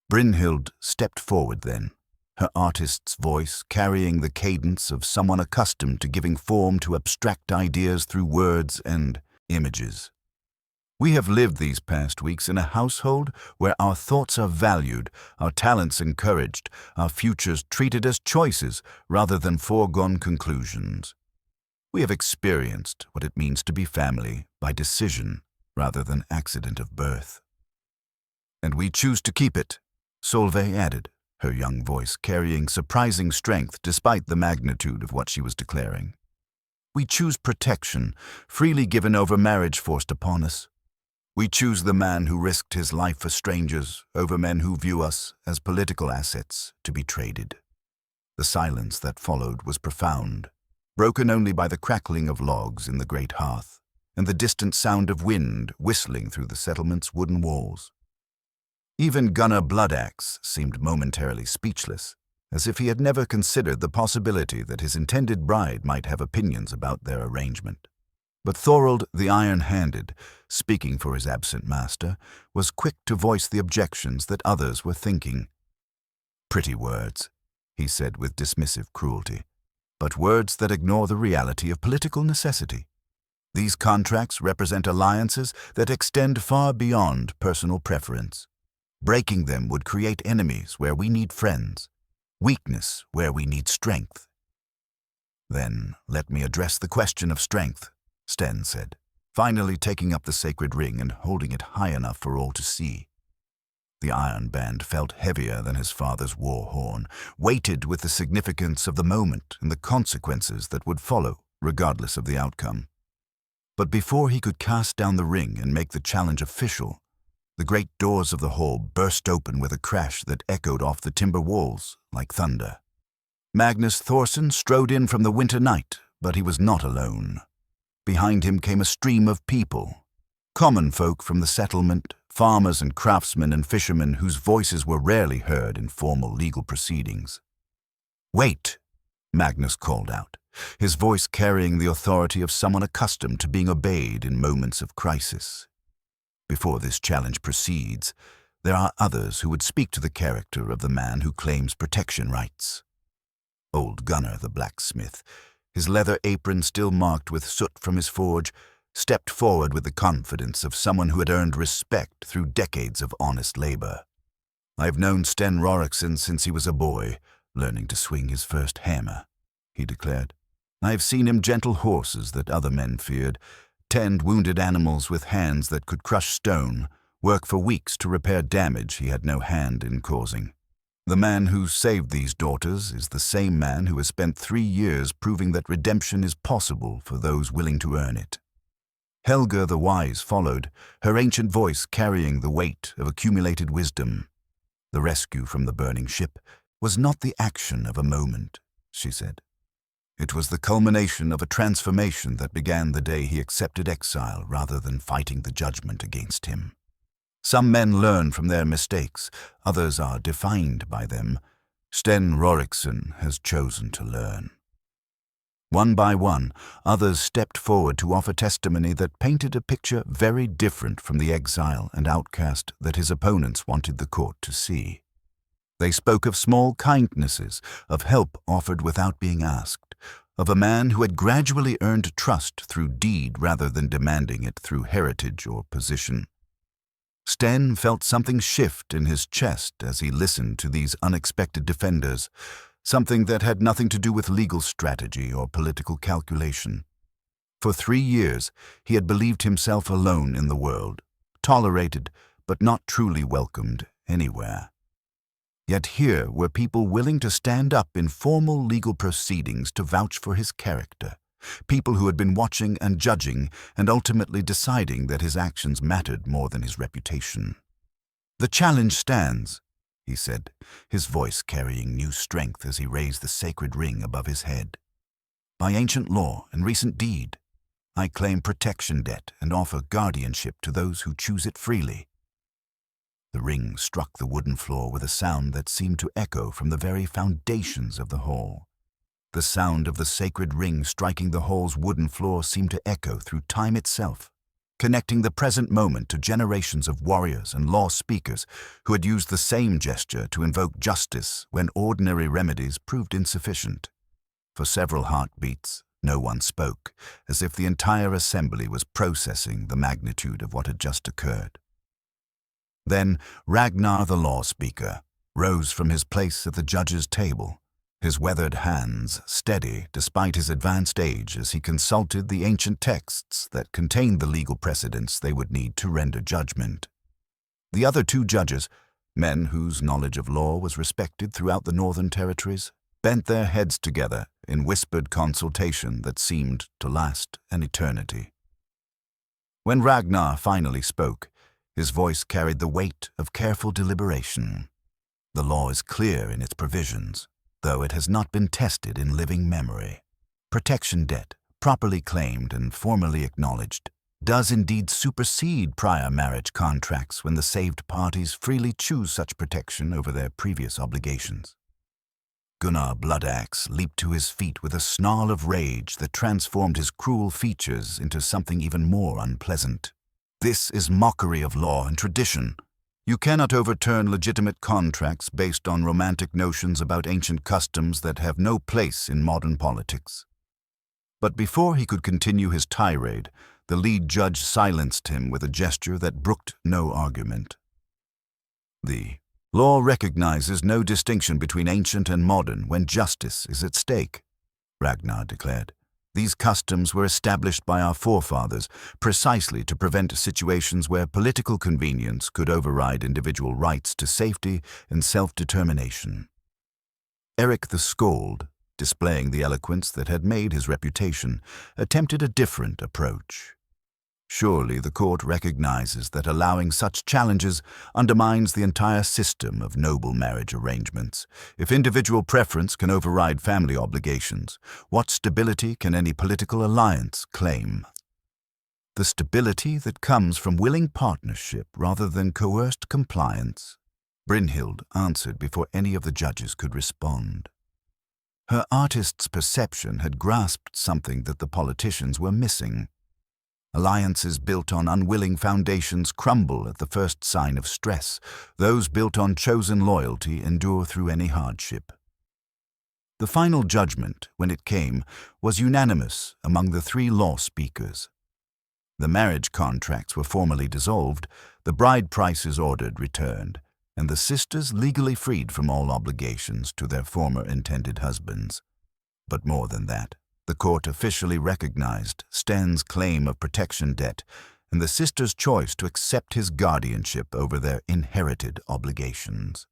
Brynhild stepped forward then, her artist's voice carrying the cadence of someone accustomed to giving form to abstract ideas through words and images. "We have lived these past weeks in a household where our thoughts are valued, our talents encouraged, our futures treated as choices rather than foregone conclusions. We have experienced what it means to be family by decision rather than accident of birth. And we choose to keep it," Solveig added, her young voice carrying surprising strength despite the magnitude of what she was declaring. "We choose protection, freely given over marriage forced upon us. We choose the man who risked his life for strangers over men who view us as political assets to be traded." The silence that followed was profound, broken only by the crackling of logs in the great hearth and the distant sound of wind whistling through the settlement's wooden walls. Even Gunnar Bloodaxe seemed momentarily speechless, as if he had never considered the possibility that his intended bride might have opinions about their arrangement. But Thorold the Iron-Handed, speaking for his absent master, was quick to voice the objections that others were thinking. "Pretty words," he said with dismissive cruelty, "but words that ignore the reality of political necessity. These contracts represent alliances that extend far beyond personal preference. Breaking them would create enemies where we need friends, weakness where we need strength." "Then let me address the question of strength," Sten said, finally taking up the sacred ring and holding it high enough for all to see. The iron band felt heavier than his father's war horn, weighted with the significance of the moment and the consequences that would follow, regardless of the outcome. But before he could cast down the ring and make the challenge official, the great doors of the hall burst open with a crash that echoed off the timber walls like thunder. Magnus Thorson strode in from the winter night, but he was not alone. Behind him came a stream of people, common folk from the settlement, farmers and craftsmen and fishermen whose voices were rarely heard in formal legal proceedings. "Wait," Magnus called out, his voice carrying the authority of someone accustomed to being obeyed in moments of crisis. "Before this challenge proceeds, there are others who would speak to the character of the man who claims protection rights." Old Gunnar, the blacksmith, his leather apron still marked with soot from his forge, stepped forward with the confidence of someone who had earned respect through decades of honest labor. "I've known Sten Rorikson since he was a boy, learning to swing his first hammer," he declared. "I've seen him gentle horses that other men feared, tend wounded animals with hands that could crush stone, work for weeks to repair damage he had no hand in causing. The man who saved these daughters is the same man who has spent 3 years proving that redemption is possible for those willing to earn it." Helga the Wise followed, her ancient voice carrying the weight of accumulated wisdom. "The rescue from the burning ship was not the action of a moment," she said. "It was the culmination of a transformation that began the day he accepted exile rather than fighting the judgment against him. Some men learn from their mistakes, others are defined by them. Sten Rorikson has chosen to learn." One by one, others stepped forward to offer testimony that painted a picture very different from the exile and outcast that his opponents wanted the court to see. They spoke of small kindnesses, of help offered without being asked, of a man who had gradually earned trust through deed rather than demanding it through heritage or position. Sten felt something shift in his chest as he listened to these unexpected defenders, something that had nothing to do with legal strategy or political calculation. For 3 years, he had believed himself alone in the world, tolerated but not truly welcomed anywhere. Yet here were people willing to stand up in formal legal proceedings to vouch for his character, people who had been watching and judging and ultimately deciding that his actions mattered more than his reputation. "The challenge stands," he said, his voice carrying new strength as he raised the sacred ring above his head. "By ancient law and recent deed, I claim protection debt and offer guardianship to those who choose it freely." The ring struck the wooden floor with a sound that seemed to echo from the very foundations of the hall. The sound of the sacred ring striking the hall's wooden floor seemed to echo through time itself, connecting the present moment to generations of warriors and law speakers who had used the same gesture to invoke justice when ordinary remedies proved insufficient. For several heartbeats, no one spoke, as if the entire assembly was processing the magnitude of what had just occurred. Then Ragnar the law speaker rose from his place at the judge's table, his weathered hands steady despite his advanced age as he consulted the ancient texts that contained the legal precedents they would need to render judgment. The other 2 judges, men whose knowledge of law was respected throughout the Northern Territories, bent their heads together in whispered consultation that seemed to last an eternity. When Ragnar finally spoke, his voice carried the weight of careful deliberation. "The law is clear in its provisions, though it has not been tested in living memory. Protection debt, properly claimed and formally acknowledged, does indeed supersede prior marriage contracts when the saved parties freely choose such protection over their previous obligations." Gunnar Bloodaxe leaped to his feet with a snarl of rage that transformed his cruel features into something even more unpleasant. "This is mockery of law and tradition. You cannot overturn legitimate contracts based on romantic notions about ancient customs that have no place in modern politics." But before he could continue his tirade, the lead judge silenced him with a gesture that brooked no argument. "The law recognizes no distinction between ancient and modern when justice is at stake," Ragnar declared. These customs were established by our forefathers precisely to prevent situations where political convenience could override individual rights to safety and self-determination. Eric the Skald, displaying the eloquence that had made his reputation, attempted a different approach. Surely the court recognizes that allowing such challenges undermines the entire system of noble marriage arrangements. If individual preference can override family obligations, what stability can any political alliance claim? The stability that comes from willing partnership rather than coerced compliance. Brynhild answered before any of the judges could respond. Her artist's perception had grasped something that the politicians were missing. Alliances built on unwilling foundations crumble at the first sign of stress. Those built on chosen loyalty endure through any hardship. The final judgment, when it came, was unanimous among the 3 law speakers. The marriage contracts were formally dissolved, the bride prices ordered returned, and the sisters legally freed from all obligations to their former intended husbands. But more than that, the court officially recognized Sten's claim of protection debt and the sisters' choice to accept his guardianship over their inherited obligations.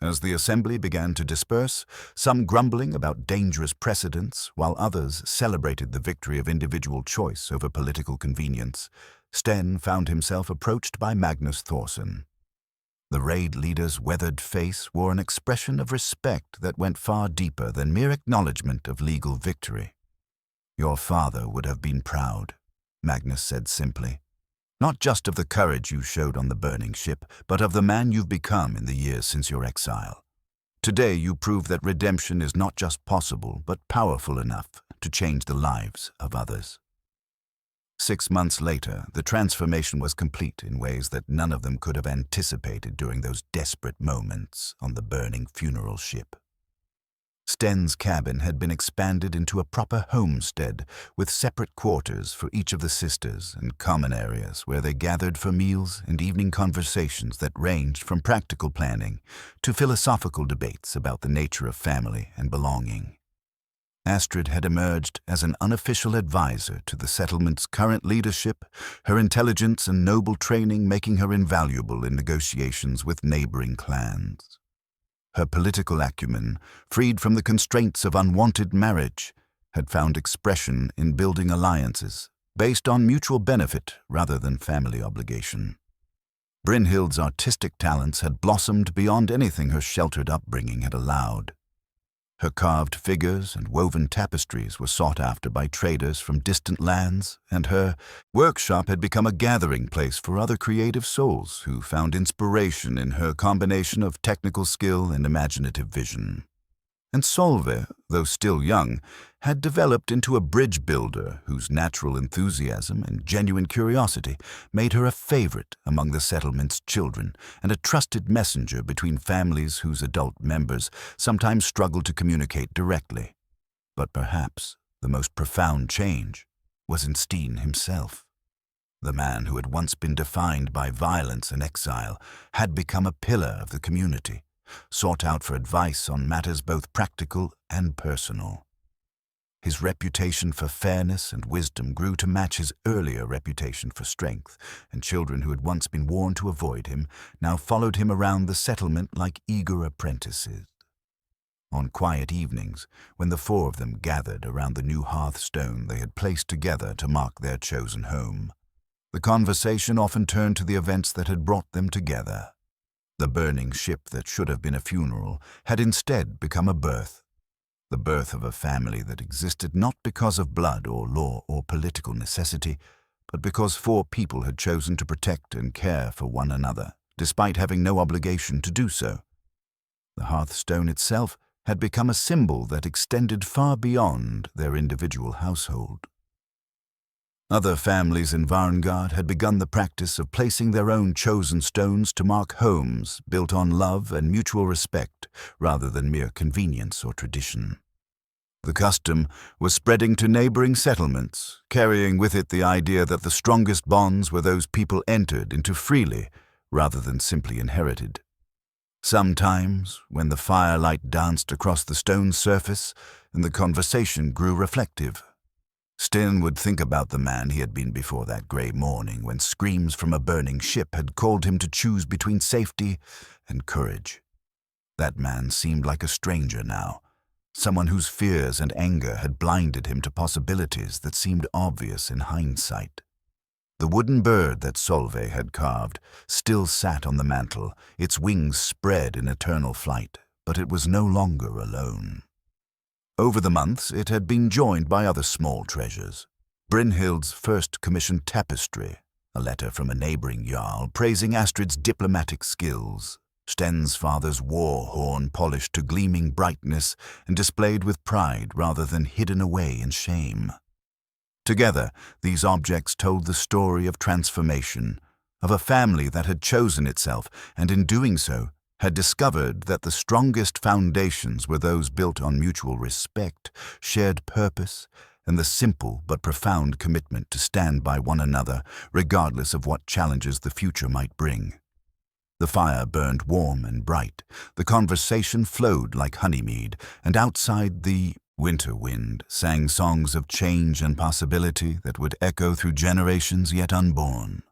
As the assembly began to disperse, some grumbling about dangerous precedents, while others celebrated the victory of individual choice over political convenience, Sten found himself approached by Magnus Thorson. The raid leader's weathered face wore an expression of respect that went far deeper than mere acknowledgement of legal victory. "Your father would have been proud," Magnus said simply. "Not just of the courage you showed on the burning ship, but of the man you've become in the years since your exile. Today you prove that redemption is not just possible, but powerful enough to change the lives of others." 6 months later, the transformation was complete in ways that none of them could have anticipated during those desperate moments on the burning funeral ship. Sten's cabin had been expanded into a proper homestead with separate quarters for each of the sisters and common areas where they gathered for meals and evening conversations that ranged from practical planning to philosophical debates about the nature of family and belonging. Astrid had emerged as an unofficial advisor to the settlement's current leadership, her intelligence and noble training making her invaluable in negotiations with neighboring clans. Her political acumen, freed from the constraints of unwanted marriage, had found expression in building alliances based on mutual benefit rather than family obligation. Brynhild's artistic talents had blossomed beyond anything her sheltered upbringing had allowed. Her carved figures and woven tapestries were sought after by traders from distant lands, and her workshop had become a gathering place for other creative souls who found inspiration in her combination of technical skill and imaginative vision. And Solveig, though still young, had developed into a bridge builder whose natural enthusiasm and genuine curiosity made her a favorite among the settlement's children and a trusted messenger between families whose adult members sometimes struggled to communicate directly. But perhaps the most profound change was in Sten himself. The man who had once been defined by violence and exile had become a pillar of the community, sought out for advice on matters both practical and personal. His reputation for fairness and wisdom grew to match his earlier reputation for strength, and children who had once been warned to avoid him now followed him around the settlement like eager apprentices. On quiet evenings, when the 4 of them gathered around the new hearthstone they had placed together to mark their chosen home, the conversation often turned to the events that had brought them together. The burning ship that should have been a funeral had instead become a birth. The birth of a family that existed not because of blood or law or political necessity, but because 4 people had chosen to protect and care for one another, despite having no obligation to do so. The hearthstone itself had become a symbol that extended far beyond their individual household. Other families in Varngard had begun the practice of placing their own chosen stones to mark homes built on love and mutual respect rather than mere convenience or tradition. The custom was spreading to neighboring settlements, carrying with it the idea that the strongest bonds were those people entered into freely rather than simply inherited. Sometimes, when the firelight danced across the stone surface and the conversation grew reflective, Sten would think about the man he had been before that grey morning when screams from a burning ship had called him to choose between safety and courage. That man seemed like a stranger now, someone whose fears and anger had blinded him to possibilities that seemed obvious in hindsight. The wooden bird that Solveig had carved still sat on the mantel, its wings spread in eternal flight, but it was no longer alone. Over the months, it had been joined by other small treasures. Brynhild's first commissioned tapestry, a letter from a neighboring jarl praising Astrid's diplomatic skills, Sten's father's war horn polished to gleaming brightness and displayed with pride rather than hidden away in shame. Together, these objects told the story of transformation, of a family that had chosen itself and in doing so had discovered that the strongest foundations were those built on mutual respect, shared purpose, and the simple but profound commitment to stand by one another regardless of what challenges the future might bring. The fire burned warm and bright, the conversation flowed like honeymead, and outside the winter wind sang songs of change and possibility that would echo through generations yet unborn.